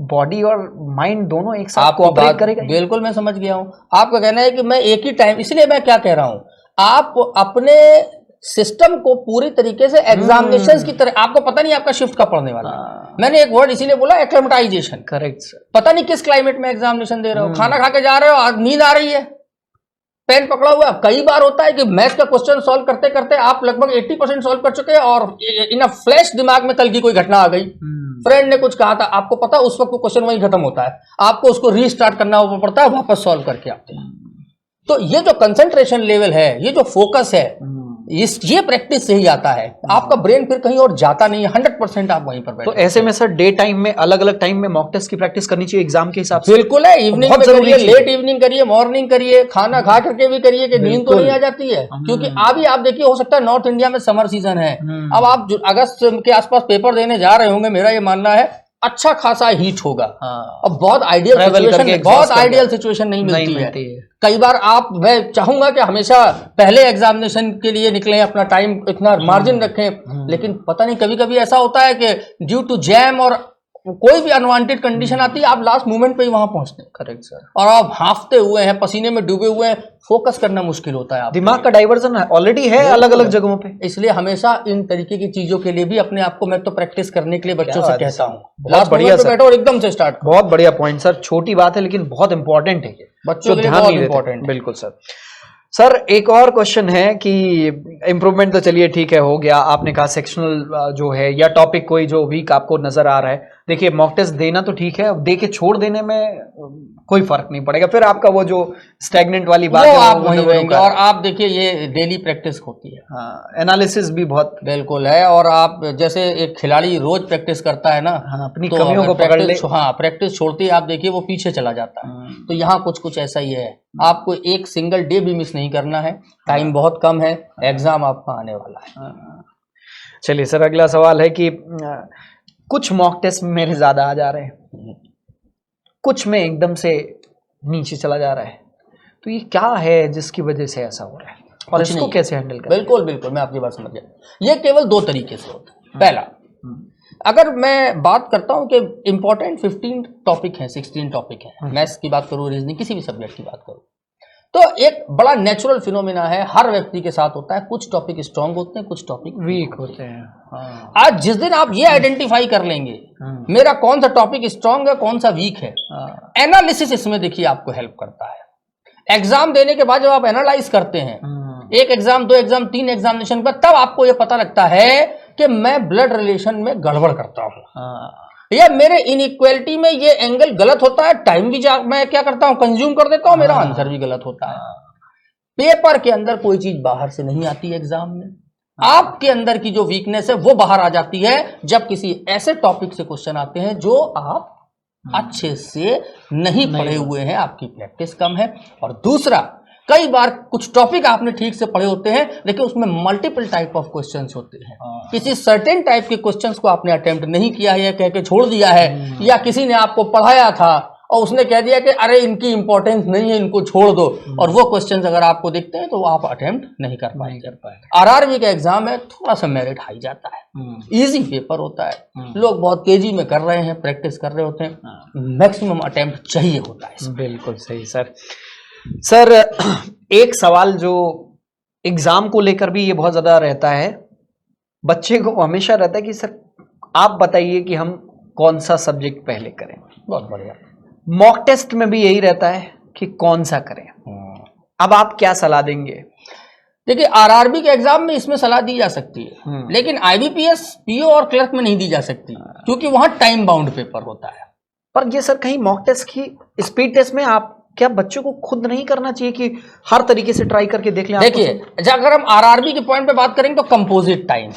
बॉडी और माइंड दोनों एक साथ कोऑपरेट करेगा। बिल्कुल, मैं समझ गया हूँ। आपका कहना है कि मैं एक ही टाइम, इसलिए मैं क्या कह रहा हूँ, आप अपने सिस्टम को पूरी तरीके से एग्जामिनेशन की तरह, आपको पता नहीं आपका शिफ्ट कब पड़ने वाला है। मैंने एक वर्ड इसीलिए बोला, एक्लेमेटाइजेशन। Correct sir. पता नहीं किस क्लाइमेट में एग्जामिनेशन दे रहे हो, खाना खा के जा रहे हो, आज नींद आ रही है, पेन पकड़ा हुआ है। कई बार होता है कि मैथ्स का क्वेश्चन सॉल्व करते करते आप लगभग 80% सॉल्व कर चुके हैं और इन अ फ्लैश दिमाग में कल की कोई घटना आ गई, फ्रेंड ने कुछ कहा था, आपको पता उस वक्त क्वेश्चन वहीं खत्म होता है, आपको उसको रीस्टार्ट करना पड़ता है, वापस सॉल्व करके आते हैं। तो ये जो कंसंट्रेशन लेवल है, ये जो फोकस है, ये प्रैक्टिस से ही आता है। आपका ब्रेन फिर कहीं और जाता नहीं है, 100% आप वहीं पर बैठे। तो ऐसे में सर डे टाइम में अलग अलग टाइम में मॉक टेस्ट की प्रैक्टिस करनी चाहिए एग्जाम के हिसाब से? बिल्कुल है, इवनिंग में करिए, लेट इवनिंग करिए, मॉर्निंग करिए, खाना खा करके भी करिए कि नींद तो नहीं आ जाती है। क्योंकि अभी आप देखिए, हो सकता है नॉर्थ इंडिया में समर सीजन है, अब आप अगस्त के आसपास पेपर देने जा रहे होंगे, मेरा ये मानना है अच्छा खासा हीट होगा। अब बहुत आइडियल सिचुएशन नहीं मिलती है। कई बार मैं चाहूंगा कि हमेशा पहले एग्जामिनेशन के लिए निकलें, अपना टाइम इतना मार्जिन रखें, लेकिन पता नहीं कभी कभी ऐसा होता है कि ड्यू टू जैम और कोई भी अनवांटेड कंडीशन आती है, आप लास्ट मोमेंट पे ही वहां पहुंचते हैं। Correct sir. और आप हांफते हुए हैं, पसीने में डूबे हुए हैं, फोकस करना मुश्किल होता है, दिमाग का डाइवर्जन ऑलरेडी है अलग अलग जगहों पे। इसलिए हमेशा इन तरीके की चीजों के लिए भी अपने आप को मैं तो प्रैक्टिस करने के लिए बच्चों से कहता हूँ, बहुत बढ़िया सर, बैठो और एकदम से स्टार्ट। बहुत बढ़िया पॉइंट सर, छोटी बात है लेकिन बहुत इंपॉर्टेंट है ये, बच्चों के लिए बहुत इंपॉर्टेंट। बिल्कुल सर। सर एक और क्वेश्चन है कि इम्प्रूवमेंट तो चलिए ठीक है, हो गया, आपने कहा सेक्शनल जो है या टॉपिक कोई जो वीक आपको नजर आ रहा है, देखिए मॉक टेस्ट देना तो ठीक है, दे के छोड़ देने में कोई फर्क नहीं पड़ेगा, फिर आपका वो जो स्टैग्नेंट वाली बात है आप वहीं रहेंगे। और आप देखिए ये डेली प्रैक्टिस होती है, हाँ, एनालिसिस भी बहुत बिल्कुल है। और आप जैसे एक खिलाड़ी रोज प्रैक्टिस करता है ना, हाँ, अपनी कमियों को पकड़ ले, हाँ प्रैक्टिस छोड़ती है, आप देखिए वो पीछे चला जाता है। तो यहाँ कुछ ऐसा ही है, आपको एक सिंगल डे भी मिस नहीं करना है, टाइम बहुत कम है, एग्जाम आपका आने वाला है। चलिए सर, अगला सवाल है कि कुछ मॉक टेस्ट मेरे ज्यादा आ जा रहे हैं, कुछ में एकदम से नीचे चला जा रहा है, तो ये क्या है जिसकी वजह से ऐसा हो रहा है और इसको कैसे हैंडल करें? बिल्कुल बिल्कुल, मैं आपकी बात समझ गया। ये केवल दो तरीके से होता है। पहला, अगर मैं बात करता हूं कि इंपॉर्टेंट 15 टॉपिक हैं, 16 टॉपिक हैं, मैथ्स की बात करूं, रीजनिंग, किसी भी सब्जेक्ट की बात करूं, तो एक बड़ा नेचुरल फिनोमिना है, हर व्यक्ति के साथ होता है, कुछ टॉपिक स्ट्रांग होते हैं, कुछ टॉपिक वीक होते हैं। हाँ। आज जिस दिन आप ये आइडेंटिफाई कर लेंगे मेरा कौन सा टॉपिक स्ट्रांग है, कौन सा वीक है, एनालिसिस इसमें देखिए आपको हेल्प करता है। एग्जाम देने के बाद जब आप एनालाइज करते हैं, एक एग्जाम, दो एग्जाम, 3 एग्जामिनेशन पर, तब आपको यह पता लगता है कि मैं ब्लड रिलेशन में गड़बड़ करता हूं, या मेरे इनइक्वालिटी में ये एंगल गलत होता है, टाइम भी मैं क्या करता हूं, कंज्यूम कर देता हूं, मेरा आंसर भी गलत होता है। पेपर के अंदर कोई चीज बाहर से नहीं आती है, एग्जाम में आपके अंदर की जो वीकनेस है वो बाहर आ जाती है जब किसी ऐसे टॉपिक से क्वेश्चन आते हैं जो आप अच्छे से नहीं पढ़े हुए हैं, आपकी प्रैक्टिस कम है। और दूसरा, कई बार कुछ टॉपिक आपने ठीक से पढ़े होते हैं लेकिन उसमें मल्टीपल टाइप ऑफ क्वेश्चंस होते हैं, किसी सर्टेन टाइप के क्वेश्चंस को आपने अटेम्प्ट नहीं किया है या कह के छोड़ दिया है, या किसी ने आपको पढ़ाया था और उसने कह दिया कि अरे इनकी इंपॉर्टेंस नहीं है, इनको छोड़ दो, और वो क्वेश्चंस अगर आपको दिखते हैं तो वो आप अटेम्प्ट नहीं कर पाए। आरआरबी का एग्जाम है, थोड़ा सा मेरिट हाई जाता है, इजी पेपर होता है, लोग बहुत तेजी में कर रहे हैं, प्रैक्टिस कर रहे होते हैं, मैक्सिमम अटेम्प्ट चाहिए होता है। बिल्कुल सही सर। सर एक सवाल जो एग्जाम को लेकर भी ये बहुत ज्यादा रहता है, बच्चे को हमेशा रहता है कि सर आप बताइए कि हम कौन सा सब्जेक्ट पहले करें। बहुत बढ़िया। मॉक टेस्ट में भी यही रहता है कि कौन सा करें, अब आप क्या सलाह देंगे? देखिए, आरआरबी के एग्जाम में इसमें सलाह दी जा सकती है, लेकिन आईबीपीएस, पीओ और क्लर्क में नहीं दी जा सकती, क्योंकि वहां टाइम बाउंड पेपर होता है। पर ये सर कहीं मॉक टेस्ट की स्पीड टेस्ट में आप क्या बच्चों को खुद नहीं करना चाहिए कि हर तरीके से ट्राई करके देख लें? देखिए, अगर हम आरआरबी के पॉइंट पे बात करेंगे तो कंपोजिट टाइम,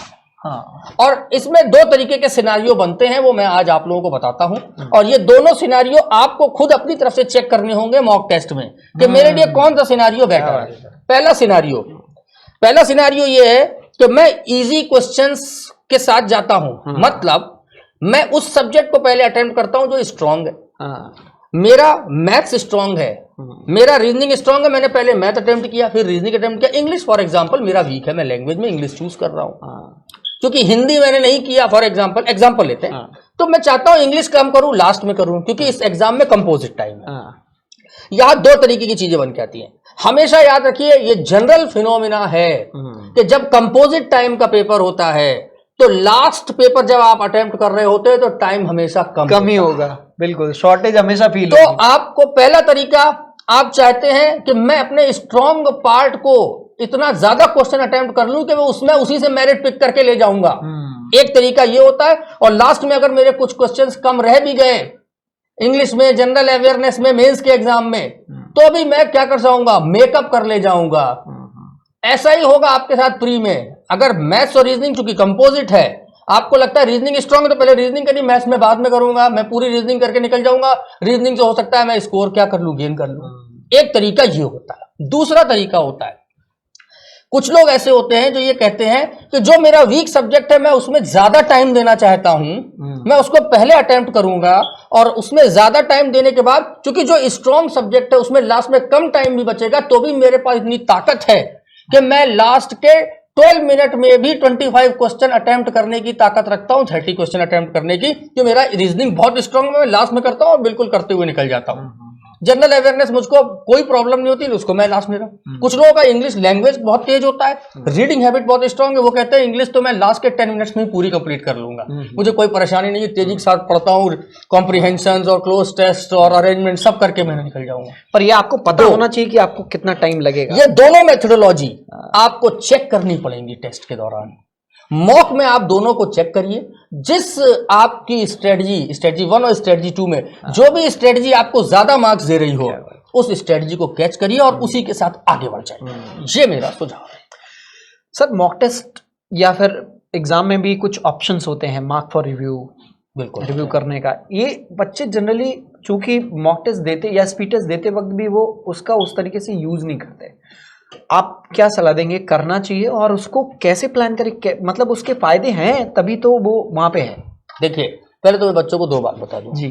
हाँ, और इसमें दो तरीके के सिनारियो बनते हैं, वो मैं आज आप लोगों को बताता हूं, और ये दोनों सिनारियो आपको खुद अपनी तरफ से चेक करने होंगे मॉक टेस्ट में कि मेरे लिए कौन सा सिनारियो बेटर है। पहला सिनारियो ये है कि मैं इजी क्वेश्चंस के साथ जाता हूं, मतलब मैं उस सब्जेक्ट को पहले अटेम्प्ट करता हूं जो स्ट्रांग है। मेरा मैथ्स स्ट्रांग है, मेरा रीजनिंग स्ट्रांग है, मैंने पहले मैथ अटेम्प्ट किया, फिर रीजनिंग अटेम्प्ट किया। इंग्लिश फॉर एग्जांपल मेरा वीक है, मैं लैंग्वेज में इंग्लिश चूज कर रहा हूं, क्योंकि हिंदी मैंने नहीं किया। फॉर एग्जांपल लेते हैं, तो मैं चाहता हूं इंग्लिश कम करूं, लास्ट में करूं, क्योंकि इस एग्जाम में कंपोजिट टाइम है। यहाँ दो तरीके की चीजें बन के आती हैं। हमेशा याद रखिए ये जनरल फिनोमिना है कि जब कंपोजिट टाइम का पेपर होता है तो लास्ट पेपर जब आप अटेम्प्ट कर रहे होते हैं तो टाइम हमेशा कम ही होगा। बिल्कुल, शॉर्टेज हमेशा फील तो आपको पहला तरीका, आप चाहते हैं कि मैं अपने स्ट्रॉन्ग पार्ट को इतना ज्यादा क्वेश्चन अटेम्प्ट कर लूं कि मैं उसमें उसी से मेरिट पिक करके ले जाऊंगा। एक तरीका ये होता है। और लास्ट में अगर मेरे कुछ क्वेश्चंस कम रह भी गए इंग्लिश में, जनरल अवेयरनेस में, मेंस के एग्जाम में, तो भी मैं क्या कर जाऊंगा, मेकअप कर ले जाऊंगा। ऐसा ही होगा आपके साथ प्री में। अगर मैथ्स और रीजनिंग चूंकि कंपोजिट है, आपको लगता है रीजनिंग स्ट्रांग है तो पहले रीजनिंग करिए, मैथ्स में बाद में करूंगा, मैं पूरी रीजनिंग करके निकल जाऊंगा, रीजनिंग से हो सकता है मैं स्कोर क्या कर लूं, गेन कर लूं। एक तरीका ये होता है। दूसरा तरीका होता है, कुछ लोग ऐसे होते हैं जो ये कहते हैं कि जो मेरा वीक सब्जेक्ट है मैं उसमें ज्यादा टाइम देना चाहता हूं, मैं उसको पहले अटेम्प्ट करूंगा और उसमें ज्यादा टाइम देने के बाद चूंकि जो स्ट्रॉन्ग सब्जेक्ट है उसमें लास्ट में कम टाइम भी बचेगा तो भी मेरे पास इतनी ताकत है कि मैं लास्ट के 12 मिनट में भी 25 क्वेश्चन अटेम्प्ट करने की ताकत रखता हूं, 30 क्वेश्चन अटेम्प्ट करने की, कि मेरा रीजनिंग बहुत स्ट्रांग है, मैं लास्ट में करता हूं और बिल्कुल करते हुए निकल जाता हूं। जनरल अवेयरनेस मुझको कोई प्रॉब्लम नहीं होती, उसको मैं लास्ट में रहा। कुछ लोगों का इंग्लिश लैंग्वेज बहुत तेज होता है, रीडिंग हैबिट बहुत स्ट्रांग है, वो कहते हैं इंग्लिश तो मैं लास्ट के 10 मिनट्स में पूरी कंप्लीट कर लूंगा, मुझे कोई परेशानी नहीं है, तेजी के साथ पढ़ता हूँ, कॉम्प्रिहेंशन और क्लोज टेस्ट और अरेंजमेंट सब करके मैं निकल जाऊंगा। पर ये आपको पता होना चाहिए कि आपको कितना टाइम लगेगा। ये दोनों मेथोडोलॉजी आपको चेक करनी पड़ेंगी टेस्ट के दौरान। मॉक में आप दोनों को चेक करिए, जिस आपकी स्ट्रेटजी 1 और स्ट्रेटजी 2 में जो भी स्ट्रेटजी आपको ज्यादा मार्क्स दे रही हो उस स्ट्रेटजी को कैच करिए और उसी के साथ आगे बढ़ जाइए। ये मेरा सुझाव है। सर, मॉक टेस्ट या फिर एग्जाम में भी कुछ ऑप्शंस होते हैं मार्क फॉर रिव्यू, बिल्कुल रिव्यू करने का। ये बच्चे जनरली चूंकि मॉक टेस्ट देते या स्पीड टेस्ट देते वक्त भी वो उसका उस तरीके से यूज नहीं करते, आप क्या सलाह देंगे, करना चाहिए और उसको कैसे प्लान करें, मतलब उसके फायदे हैं तभी तो वो वहां पे है। देखिए, पहले तो मैं बच्चों को दो बात बता दूं जी।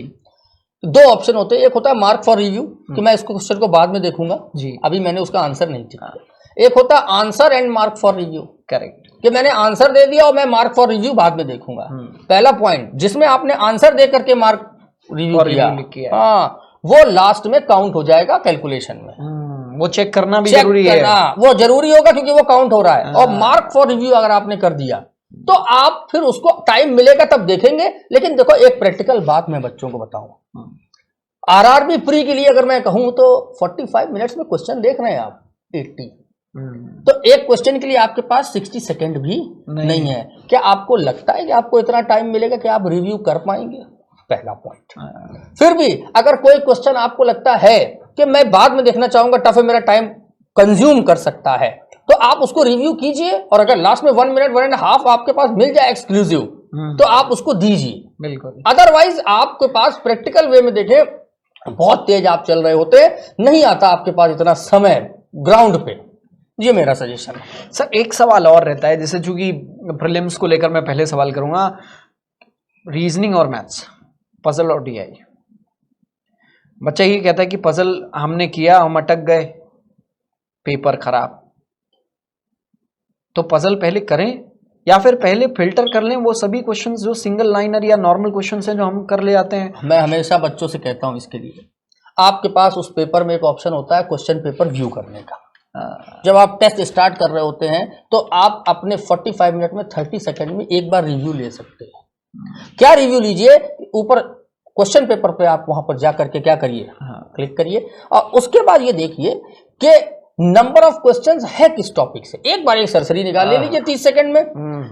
दो ऑप्शन होते हैं, एक होता है मार्क फॉर रिव्यू कि मैं इसको क्वेश्चन को बाद में देखूंगा जी, अभी मैंने उसका आंसर नहीं दिया। एक होता है answer and mark for review, correct, कि मैंने आंसर दे दिया और मैं मार्क फॉर रिव्यू बाद में देखूंगा। पहला पॉइंट, जिसमें आपने आंसर दे करके मार्क रिव्यू किया, हाँ, वो लास्ट में काउंट हो जाएगा कैलकुलेशन में। वो चेक करना भी जरूरी है, वो जरूरी होगा क्योंकि वो काउंट हो रहा है। और मार्क फॉर रिव्यू अगर आपने कर दिया तो आप फिर उसको टाइम मिलेगा तब देखेंगे। लेकिन देखो, एक प्रैक्टिकल बात मैं बच्चों को बताऊं, आरआरबी प्री के लिए अगर मैं कहूं तो 45 मिनट्स में क्वेश्चन देख रहे हैं आप 80, तो एक क्वेश्चन के लिए आपके पास 60 सेकेंड भी नहीं है। क्या आपको लगता है कि आपको इतना टाइम मिलेगा कि आप रिव्यू कर पाएंगे? पहला पॉइंट। फिर भी अगर कोई क्वेश्चन आपको लगता है कि मैं बाद में देखना चाहूंगा, टफ है, मेरा टाइम कंज्यूम कर सकता है, तो आप उसको रिव्यू कीजिए और अगर लास्ट में 1 मिनट 1.5 आपके पास मिल जाए एक्सक्लूसिव तो आप उसको दीजिए, बिल्कुल। अदरवाइज आपके पास प्रैक्टिकल वे में देखें, बहुत तेज आप चल रहे होते, नहीं आता आपके पास इतना समय ग्राउंड पे। ये मेरा सजेशन है। सर, एक सवाल और रहता है, जैसे चूंकि प्रीलिम्स को लेकर मैं पहले सवाल करूंगा, रीजनिंग और मैथ्स, पजल और डीआई, बच्चा ये कहता है कि पजल हमने किया, हम अटक गए, पेपर खराब, तो पजल पहले करें या फिर पहले फिल्टर कर लें वो सभी क्वेश्चंस जो सिंगल लाइनर या नॉर्मल क्वेश्चंस हैं जो हम कर ले आते हैं? मैं हमेशा बच्चों से कहता हूं इसके लिए, आपके पास उस पेपर में एक ऑप्शन होता है क्वेश्चन पेपर व्यू करने का। जब आप टेस्ट स्टार्ट कर रहे होते हैं तो आप अपने 45 मिनट में 30 सेकेंड में एक बार रिव्यू ले सकते हैं। क्या रिव्यू लीजिए, ऊपर क्वेश्चन पेपर पे आप वहां पर जाकर के क्या करिए, क्लिक करिए और उसके बाद ये देखिए कि नंबर ऑफ क्वेश्चंस है किस टॉपिक से। एक बार एक सरसरी निकाल ले लीजिए 30 सेकंड में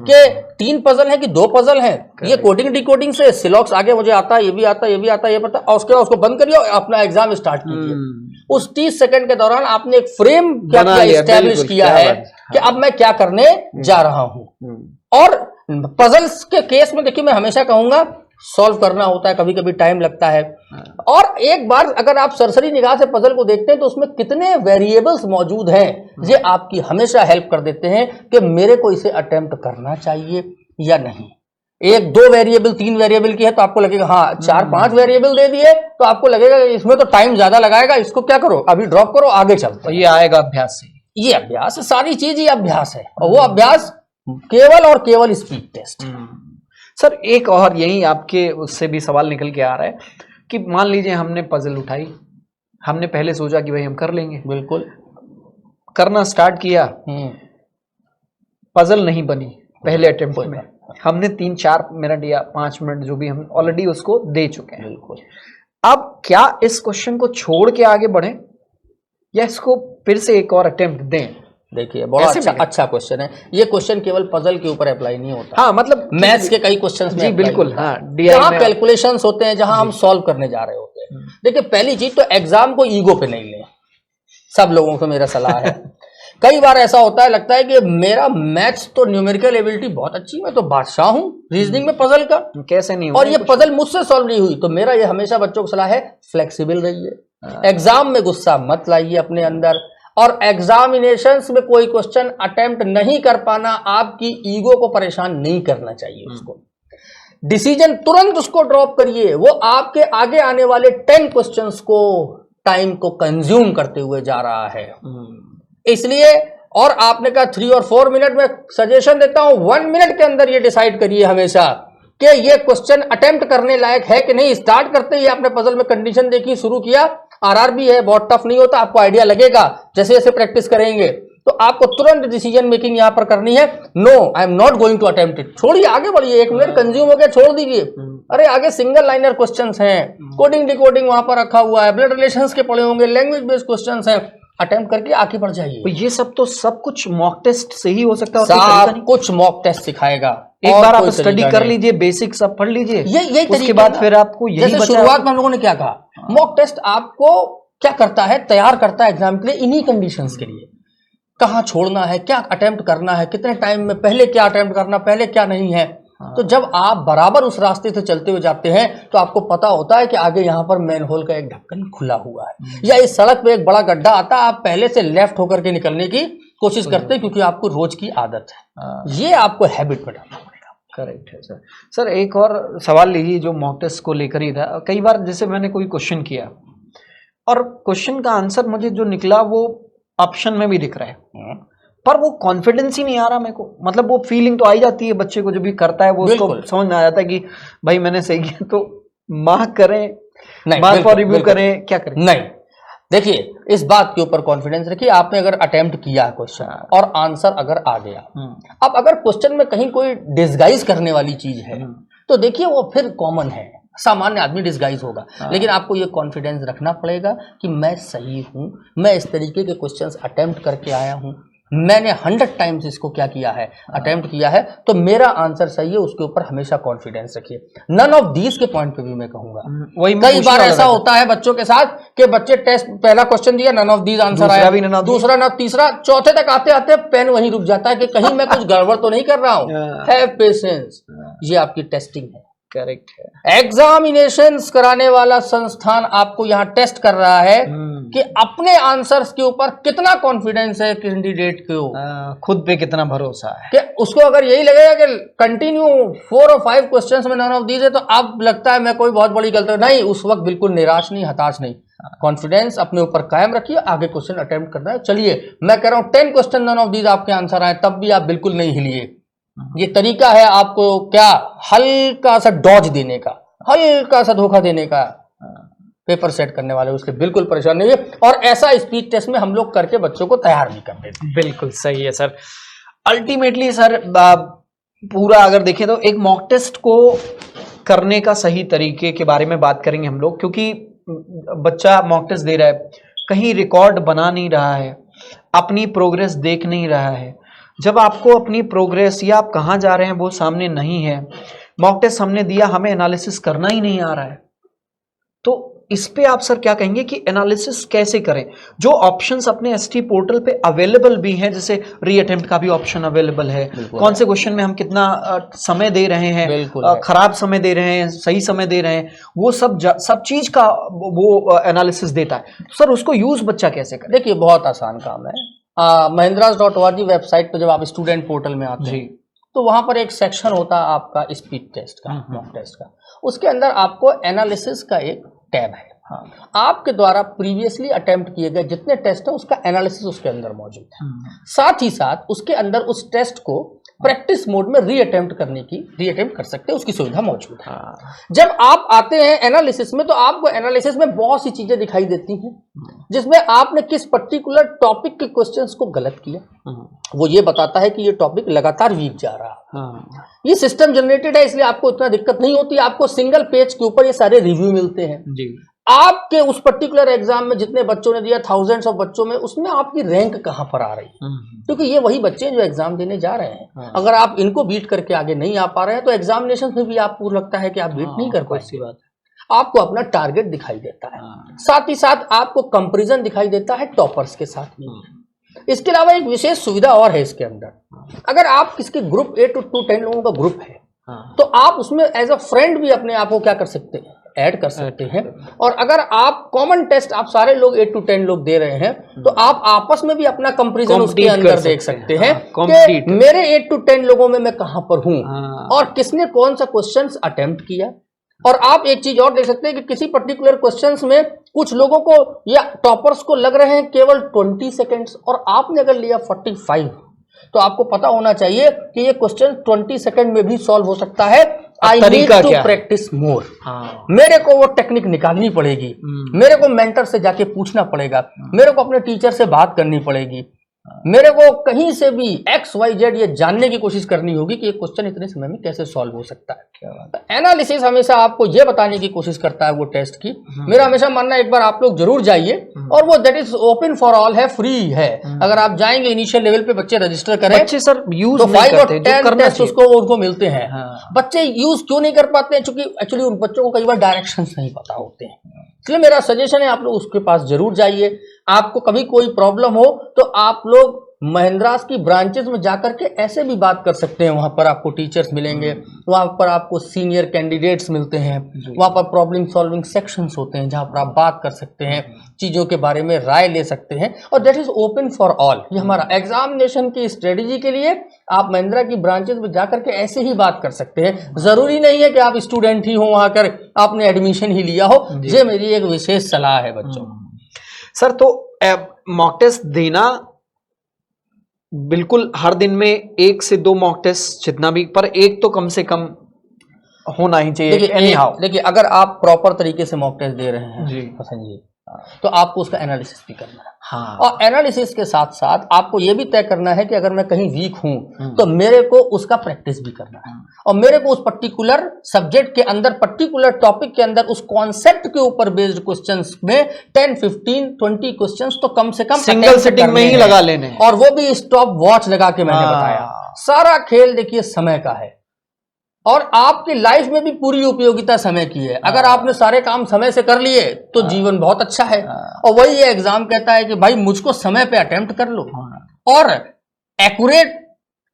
कि 3 पजल है कि 2 पजल है, ये कोडिंग डिकोडिंग से सिलॉक्स आगे मुझे आता है, ये भी आता है, ये भी आता है, ये पता है, और उसके बाद उसको बंद करिए और अपना एग्जाम स्टार्ट कीजिए। उस 30 सेकंड के दौरान आपने एक फ्रेम क्या एस्टैब्लिश किया है कि अब मैं क्या करने जा रहा हूं। और पजल्स के केस में देखिए, मैं हमेशा कहूंगा सॉल्व करना होता है, कभी कभी टाइम लगता है, और एक बार अगर आप सरसरी निगाह से पजल को देखते हैं तो उसमें कितने वेरिएबल्स मौजूद हैं, ये आपकी हमेशा हेल्प कर देते हैं कि मेरे को इसे अटेम्प्ट करना चाहिए या नहीं। 1, 2 वेरिएबल 3 वेरिएबल की है तो आपको लगेगा हाँ 4-5 वेरिएबल दे दिए तो आपको लगेगा इसमें तो टाइम ज्यादा लगाएगा, इसको क्या करो, अभी ड्रॉप करो, आगे चलते। ये आएगा अभ्यास से, ये अभ्यास, सारी चीज ये अभ्यास है, और वो अभ्यास केवल और केवल स्पीड टेस्ट। सर, एक और यही आपके उससे भी सवाल निकल के आ रहा है कि मान लीजिए हमने पजल उठाई, हमने पहले सोचा कि भाई हम कर लेंगे, बिल्कुल करना स्टार्ट किया, पजल नहीं बनी पहले अटेम्प्ट में। हमने 3-4 मिनट या 5 मिनट जो भी हम ऑलरेडी उसको दे चुके हैं। बिल्कुल। अब क्या इस क्वेश्चन को छोड़ के आगे बढ़ें या इसको फिर से एक और अटेम्प्ट दें? देखिए बड़ा अच्छा क्वेश्चन है ये। क्वेश्चन केवल पजल के ऊपर अप्लाई नहीं होता। हाँ, मतलब मैथ्स के कई क्वेश्चन जी बिल्कुल। हाँ, जहाँ कैलकुलेशंस होते हैं, जहाँ हम सॉल्व करने जा रहे होते हैं। देखिए पहली चीज तो एग्जाम को ईगो पे नहीं लें, सब लोगों को मेरा सलाह है। कई बार ऐसा होता है, लगता है कि मेरा मैथ्स तो न्यूमेरिकल एबिलिटी बहुत अच्छी, मैं तो बादशाह हूँ रीजनिंग में पजल का, कैसे नहीं और ये पजल मुझसे सॉल्व नहीं हुई। तो मेरा ये हमेशा बच्चों को सलाह है, फ्लेक्सिबल रहिए, एग्जाम में गुस्सा मत लाइए अपने अंदर, और एग्जामिनेशंस में कोई क्वेश्चन अटेम्प्ट नहीं कर पाना आपकी ईगो को परेशान नहीं करना चाहिए। उसको डिसीजन तुरंत उसको ड्रॉप करिए, वो आपके आगे आने वाले 10 क्वेश्चंस को टाइम को कंज्यूम करते हुए जा रहा है। इसलिए, और आपने कहा 3 और 4 मिनट में सजेशन देता हूं 1 मिनट के अंदर ये डिसाइड करिए हमेशा कि ये क्वेश्चन अटेम्प्ट करने लायक है कि नहीं। स्टार्ट करते ही आपने पजल में कंडीशन देखी, शुरू किया, आरआरबी है, बहुत टफ नहीं होता, आपको आइडिया लगेगा जैसे जैसे प्रैक्टिस करेंगे। तो आपको तुरंत डिसीजन मेकिंग यहां पर करनी है, no I am not going to attempt it, छोड़िए आगे बढ़िए। 1 मिनट कंज्यूम हो गया, छोड़ दीजिए। अरे आगे सिंगल लाइनर क्वेश्चंस हैं, कोडिंग डिकोडिंग वहां पर रखा हुआ है, ब्लड रिलेशंस के पढ़े होंगे, लैंग्वेज बेस्ड क्वेश्चंस हैं, अटेम्प्ट करके आगे बढ़ जाइए। तो ये सब तो सब कुछ मॉक टेस्ट से ही हो सकता है, सब कुछ मॉक टेस्ट सिखाएगा। एक बार आप स्टडी कर लीजिए, बेसिक सब पढ़ लीजिए, यही उसके बाद फिर आपको यही जैसे शुरुआत में हम लोगों ने क्या कहा, मॉक टेस्ट आपको क्या करता है, तैयार करता है एग्जाम के लिए, इन्हीं कंडीशंस के लिए। कहाँ छोड़ना है, क्या अटेम्प्ट करना है, कितने टाइम में, पहले क्या अटेम्प्ट करना, पहले क्या नहीं है। तो जब आप बराबर उस रास्ते से चलते हुए जाते हैं तो आपको पता होता है कि आगे यहाँ पर मैन होल का एक ढक्कन खुला हुआ है, या इस सड़क पे एक बड़ा गड्ढा आता है, आप पहले से लेफ्ट होकर के निकलने की कोशिश करते हैं क्योंकि आपको रोज की आदत है। ये आपको हैबिट में डालना पड़ेगा। करेक्ट है सर। सर एक और सवाल लीजिए जो मॉक टेस्ट को लेकर ही था। कई बार जैसे मैंने कोई क्वेश्चन किया और क्वेश्चन का आंसर मुझे जो निकला वो ऑप्शन में भी दिख रहा है, पर वो कॉन्फिडेंस ही नहीं आ रहा मेरे को। मतलब वो फीलिंग तो आ ही जाती है बच्चे को, जब भी करता है वो उसको समझ में आ जाता है कि भाई मैंने सही किया, तो मार्क करें, मार्क फॉर रिव्यू करें, क्या करें? नहीं, देखिए इस बात के ऊपर कॉन्फिडेंस रखिए। आपने अगर अटेम्प्ट किया क्वेश्चन और आंसर अगर आ गया, अब अगर क्वेश्चन में कहीं कोई डिस्गाइज करने वाली चीज है तो देखिए वो फिर कॉमन है, सामान्य आदमी डिस्गाइज होगा। लेकिन आपको ये कॉन्फिडेंस रखना पड़ेगा कि मैं सही हूं, मैं इस तरीके के क्वेश्चंस अटेम्प्ट करके आया हूं, मैंने 100 टाइम्स इसको क्या किया है, अटेम्प्ट किया है, तो मेरा आंसर सही है। उसके ऊपर हमेशा कॉन्फिडेंस रखिए। नन ऑफ दीज के पॉइंट पे भी मैं कहूंगा, वही कई बार ऐसा होता है बच्चों के साथ कि बच्चे टेस्ट पहला क्वेश्चन दिया, नन ऑफ दीज आंसर आया, दूसरा ना, तीसरा, चौथे तक आते आते पेन वहीं रुक जाता है कि कहीं मैं कुछ गड़बड़ तो नहीं कर रहा हूं। हैव पेशेंस, ये आपकी टेस्टिंग है। करेक्ट है। एग्जामिनेशंस कराने वाला संस्थान आपको यहाँ टेस्ट कर रहा है कि अपने आंसर्स के ऊपर कितना कॉन्फिडेंस है कैंडिडेट को, खुद पे कितना भरोसा है, कि उसको अगर यही लगेगा कि कंटिन्यू 4 और 5 क्वेश्चंस में नन ऑफ दीज है तो अब लगता है मैं कोई बहुत बड़ी गलती नहीं, उस वक्त बिल्कुल निराश नहीं, हताश नहीं, कॉन्फिडेंस अपने ऊपर कायम रखिए, आगे क्वेश्चन अटेम्प्ट करना है। चलिए मैं कह रहा हूँ 10 क्वेश्चन नन ऑफ दीज आपके आंसर आए तब भी आप बिल्कुल नहीं हिलिए। ये तरीका है आपको क्या, हल्का सा डॉज देने का, हल्का सा धोखा देने का। पेपर सेट करने वाले उसके बिल्कुल परेशान नहीं है, और ऐसा स्पीड टेस्ट में हम लोग करके बच्चों को तैयार भी कर देते हैं। बिल्कुल सही है सर। अल्टीमेटली सर पूरा अगर देखें तो एक मॉक टेस्ट को करने का सही तरीके के बारे में बात करेंगे हम लोग, क्योंकि बच्चा मॉक टेस्ट दे रहा है, कहीं रिकॉर्ड बना नहीं रहा है, अपनी प्रोग्रेस देख नहीं रहा है। जब आपको अपनी प्रोग्रेस या आप कहाँ जा रहे हैं वो सामने नहीं है, मॉक टेस्ट हमने दिया, हमें एनालिसिस करना ही नहीं आ रहा है, तो इस पे आप सर क्या कहेंगे कि एनालिसिस कैसे करें? जो ऑप्शंस अपने एसटी पोर्टल पे अवेलेबल भी हैं, जैसे री अटेम्प्ट का भी ऑप्शन अवेलेबल है, कौन से क्वेश्चन में हम कितना समय दे रहे हैं, खराब समय दे रहे हैं, सही समय दे रहे हैं, वो सब चीज का वो एनालिसिस देता है। सर उसको यूज बच्चा कैसे करे? देखिए बहुत आसान काम है। mahindras.org वेबसाइट पर जब आप स्टूडेंट पोर्टल में आते हैं तो वहां पर एक सेक्शन होता है आपका स्पीड टेस्ट का, मॉक टेस्ट का। उसके अंदर आपको एनालिसिस का एक टैब है। आपके द्वारा प्रीवियसली अटेम्प्ट किए गए जितने टेस्ट है उसका एनालिसिस उसके अंदर मौजूद है। साथ ही साथ उसके अंदर उस टेस्ट को प्रैक्टिस मोड में रीअटेम्प्ट कर सकते हैं, उसकी सुविधा मौजूद है। जब आप आते हैं एनालिसिस में, तो आपको एनालिसिस में बहुत सी चीजें दिखाई देती हैं, जिसमें आपने किस पर्टिकुलर टॉपिक के क्वेश्चंस को गलत किया, वो ये बताता है कि ये टॉपिक लगातार वीक जा रहा है। ये सिस्टम जनरेटेड है, इसलिए आपको इतना दिक्कत नहीं होती। आपको सिंगल पेज के ऊपर ये सारे रिव्यू मिलते हैं जी। आपके उस पर्टिकुलर एग्जाम में जितने बच्चों ने दिया, थाउजेंड्स ऑफ बच्चों में, उसमें आपकी रैंक कहां पर आ रही है, क्योंकि ये वही बच्चे जो एग्जाम देने जा रहे हैं। अगर आप इनको बीट करके आगे नहीं आ पा रहे हैं, तो एग्जामिनेशन में भी आपको लगता है कि आप बीट नहीं कर पाएंगे। बात है, आपको अपना टारगेट दिखाई देता है, साथ ही साथ आपको कंपैरिजन दिखाई देता है टॉपर्स के साथ में। इसके अलावा एक विशेष सुविधा और है इसके अंदर, अगर आप किसके ग्रुप 8 to 10 लोगों का ग्रुप है, तो आप उसमें एज अ फ्रेंड भी अपने आप को क्या कर सकते हैं, ऐड कर सकते हैं। और अगर आप कॉमन टेस्ट आप सारे लोग 8 to 10 लोग दे रहे हैं, तो आप आपस में भी अपना कंपैरिजन उसके अंदर देख सकते हैं कि मेरे 8 to 10 लोगों में मैं कहां पर हूं और किसने कौन सा क्वेश्चंस अटेम्प्ट किया। और आप एक चीज और देख सकते हैं कि किसी पर्टिकुलर क्वेश्चंस में कुछ लोगों को या टॉपर्स को लग रहे हैं केवल 20 सेकेंड्स, और आपने अगर लिया 45, तो आपको पता होना चाहिए कि ये क्वेश्चन 20 सेकेंड में भी सॉल्व हो सकता है। I need to practise more. मेरे को वो टेक्निक निकालनी पड़ेगी, मेरे को मेंटर से जाके पूछना पड़ेगा, मेरे को अपने टीचर से बात करनी पड़ेगी, मेरे को कहीं से भी XYZ ये जानने की कोशिश करनी होगी कि ये क्वेश्चन इतने समय में कैसे सॉल्व हो सकता है। क्या बात है। एनालिसिस हमेशा आपको ये बताने की कोशिश करता है वो टेस्ट की। मेरा हमेशा मानना है एक बार आप लोग जरूर जाइए, और वो that is open for all है, फ्री है। अगर आप जाएंगे इनिशियल लेवल पे, बच्चे रजिस्टर करें, बच्चे सर यूज तो 5 और 10 टेस्ट उनको मिलते हैं। बच्चे यूज क्यों नहीं कर पाते हैं? क्योंकि एक्चुअली उन बच्चों को कई बार डायरेक्शंस नहीं पता होते हैं। इसलिए मेरा सजेशन है आप लोग उसके पास जरूर जाइए। आपको कभी कोई प्रॉब्लम हो तो आप लोग महिंद्रास की ब्रांचेस में जाकर के ऐसे भी बात कर सकते हैं। वहां पर आपको टीचर्स मिलेंगे, वहां पर आपको सीनियर कैंडिडेट्स मिलते हैं, वहां पर प्रॉब्लम सॉल्विंग सेक्शंस होते हैं जहां पर आप बात कर सकते हैं, चीजों के बारे में राय ले सकते हैं, और that is open for all. ये हमारा एग्जामिनेशन की स्ट्रेटेजी के लिए आप महिंद्रा की ब्रांचेस में जाकर के ऐसे ही बात कर सकते हैं। जरूरी नहीं है कि आप स्टूडेंट ही हो, वहां कर आपने एडमिशन ही लिया हो। ये मेरी एक विशेष सलाह है बच्चों। सर तो मॉक टेस्ट देना बिल्कुल हर दिन में 1 से 2 मॉक टेस्ट जितना भी, पर एक तो कम से कम होना ही चाहिए। देखिए अगर आप प्रॉपर तरीके से मॉक टेस्ट दे रहे हैं जी पसंद जी, तो आपको उसका एनालिसिस भी करना है। हाँ। और एनालिसिस के साथ साथ आपको यह भी तय करना है कि अगर मैं कहीं वीक हूं तो मेरे को उसका प्रैक्टिस भी करना है, और मेरे को उस पर्टिकुलर सब्जेक्ट के अंदर, पर्टिकुलर टॉपिक के अंदर, उस कॉन्सेप्ट के ऊपर बेस्ड क्वेश्चंस में 10, 15, 20 क्वेश्चंस तो कम से कम सिंगल सिटिंग में ही लगा लेने, और वो भी स्टॉप वॉच लगा के मैंने बताया। सारा खेल देखिए समय का है, और आपकी लाइफ में भी पूरी उपयोगिता समय की है। अगर आपने सारे काम समय से कर लिए तो जीवन बहुत अच्छा है। और वही ये एग्जाम कहता है कि भाई मुझको समय पे अटेम्प्ट कर लो, और एक्यूरेट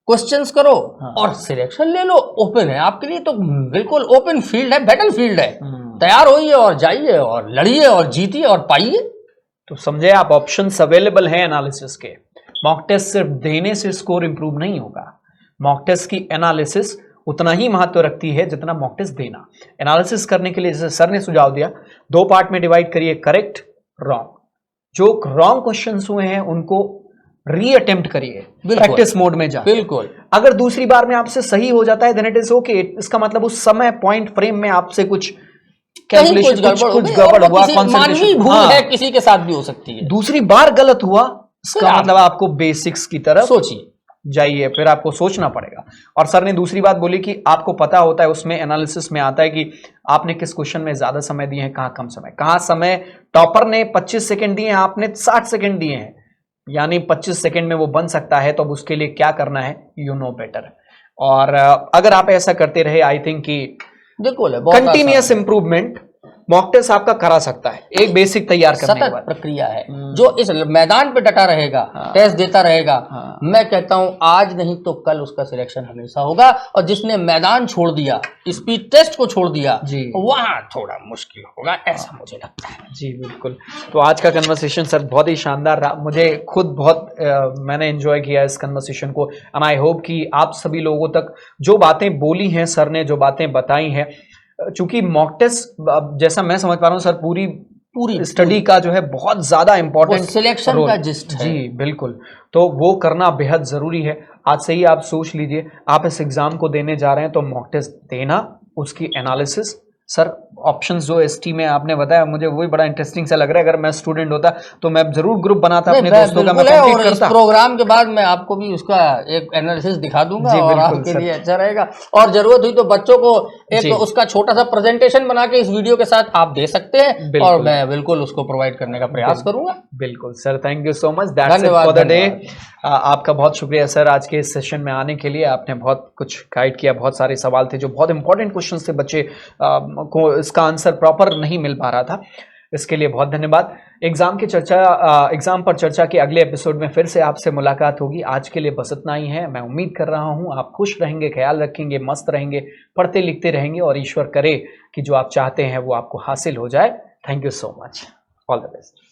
क्वेश्चंस करो, और सिलेक्शन ले लो। ओपन है आपके लिए, तो बिल्कुल ओपन फील्ड है, बैटल फील्ड है। तैयार होइए और जाइए और लड़िए और जीतिए और पाइए। तो समझे आप, ऑप्शंस अवेलेबल हैं एनालिसिस के। मॉक टेस्ट सिर्फ देने से स्कोर इंप्रूव नहीं होगा। मॉक टेस्ट की एनालिसिस उतना ही महत्व रखती है जितना मॉक टेस्ट देना। एनालिसिस करने के लिए जैसे सर ने सुझाव दिया, 2 पार्ट में डिवाइड करिए, करेक्ट, रॉन्ग। जो रॉन्ग क्वेश्चंस हुए हैं उनको रीअटेम्प्ट करिए, प्रैक्टिस मोड में जाए। बिल्कुल। अगर दूसरी बार में आपसे सही हो जाता है देन इट इज ओके। इसका मतलब उस समय पॉइंट फ्रेम में आपसे कुछ कैलकुलेशन, कुछ गड़बड़ हुआ, मानवीय भूल है, किसी के साथ भी हो सकती है। दूसरी बार गलत हुआ, इसका मतलब आपको बेसिक्स की तरफ सोचिए जाइए, फिर आपको सोचना पड़ेगा। और सर ने दूसरी बात बोली कि आपको पता होता है, उसमें एनालिसिस में आता है कि आपने किस क्वेश्चन में ज्यादा समय दिए हैं, कहाँ कम समय। कहाँ समय टॉपर ने 25 सेकंड दिए हैं, आपने 60 सेकंड दिए हैं, यानी 25 सेकंड में वो बन सकता है। तो अब उसके लिए क्या करना है, यू नो बेटर। और अगर आप ऐसा करते रहे, आई थिंक कि बिल्कुल कंटिन्यूअस इंप्रूवमेंट मॉक टेस्ट आपका करा सकता है। एक बेसिक तैयार करने के बाद प्रक्रिया है। जो इस मैदान पे डटा रहेगा, टेस्ट देता रहेगा, मैं कहता हूं आज नहीं तो कल उसका सिलेक्शन हमेशा होगा। और जिसने मैदान छोड़ दिया, स्पीड टेस्ट को छोड़ दिया, वहां थोड़ा मुश्किल होगा, ऐसा मुझे लगता है। जी बिल्कुल। तो आज का कन्वर्सेशन सर बहुत ही शानदार रहा। मुझे खुद बहुत मैंने एंजॉय किया इस कन्वर्सेशन को, एंड आई होप कि आप सभी लोगों तक जो बातें बोली हैं सर ने, जो बातें बताई हैं, चूंकि मॉक टेस्ट जैसा मैं समझ पा रहा हूँ सर, पूरी स्टडी का जो है बहुत ज्यादा इंपॉर्टेंट सिलेक्शन का जिस्ट है। जी बिल्कुल। तो वो करना बेहद जरूरी है। आज से ही आप सोच लीजिए, आप इस एग्जाम को देने जा रहे हैं तो मॉक टेस्ट देना, उसकी एनालिसिस। सर ऑप्शंस जो एसटी में आपने बताया, मुझे वही बड़ा इंटरेस्टिंग सा लग रहा है। अगर मैं स्टूडेंट होता तो मैं जरूर ग्रुप बनाता अपने दोस्तों का, मैं कंप्लीट और इस करता। प्रोग्राम के बाद मैं आपको भी उसका एक एनालिसिस दिखा दूंगा जी, और बिल्कुल आपके सर। लिए अच्छा रहेगा। और जरूरत हुई तो बच्चों को जी। एक उसका छोटा सा प्रेजेंटेशन बना के इस वीडियो के साथ आप दे सकते हैं, और बिल्कुल। मैं बिल्कुल उसको प्रोवाइड करने का प्रयास करूंगा। बिल्कुल sir, thank you so much, that's it धन्यवाद, फॉर द डे। धन्यवाद। आपका बहुत शुक्रिया सर, आज के इस सेशन में आने के लिए। आपने बहुत कुछ गाइड किया, बहुत सारे सवाल थे जो बहुत इंपॉर्टेंट क्वेश्चन थे, बच्चे को इसका आंसर प्रॉपर नहीं मिल पा रहा था, इसके लिए बहुत धन्यवाद। एग्जाम पर चर्चा के अगले एपिसोड में फिर से आपसे मुलाकात होगी। आज के लिए बस इतना ही है। मैं उम्मीद कर रहा हूं आप खुश रहेंगे, ख्याल रखेंगे, मस्त रहेंगे, पढ़ते लिखते रहेंगे, और ईश्वर करे कि जो आप चाहते हैं वो आपको हासिल हो जाए। Thank you so much, all the best.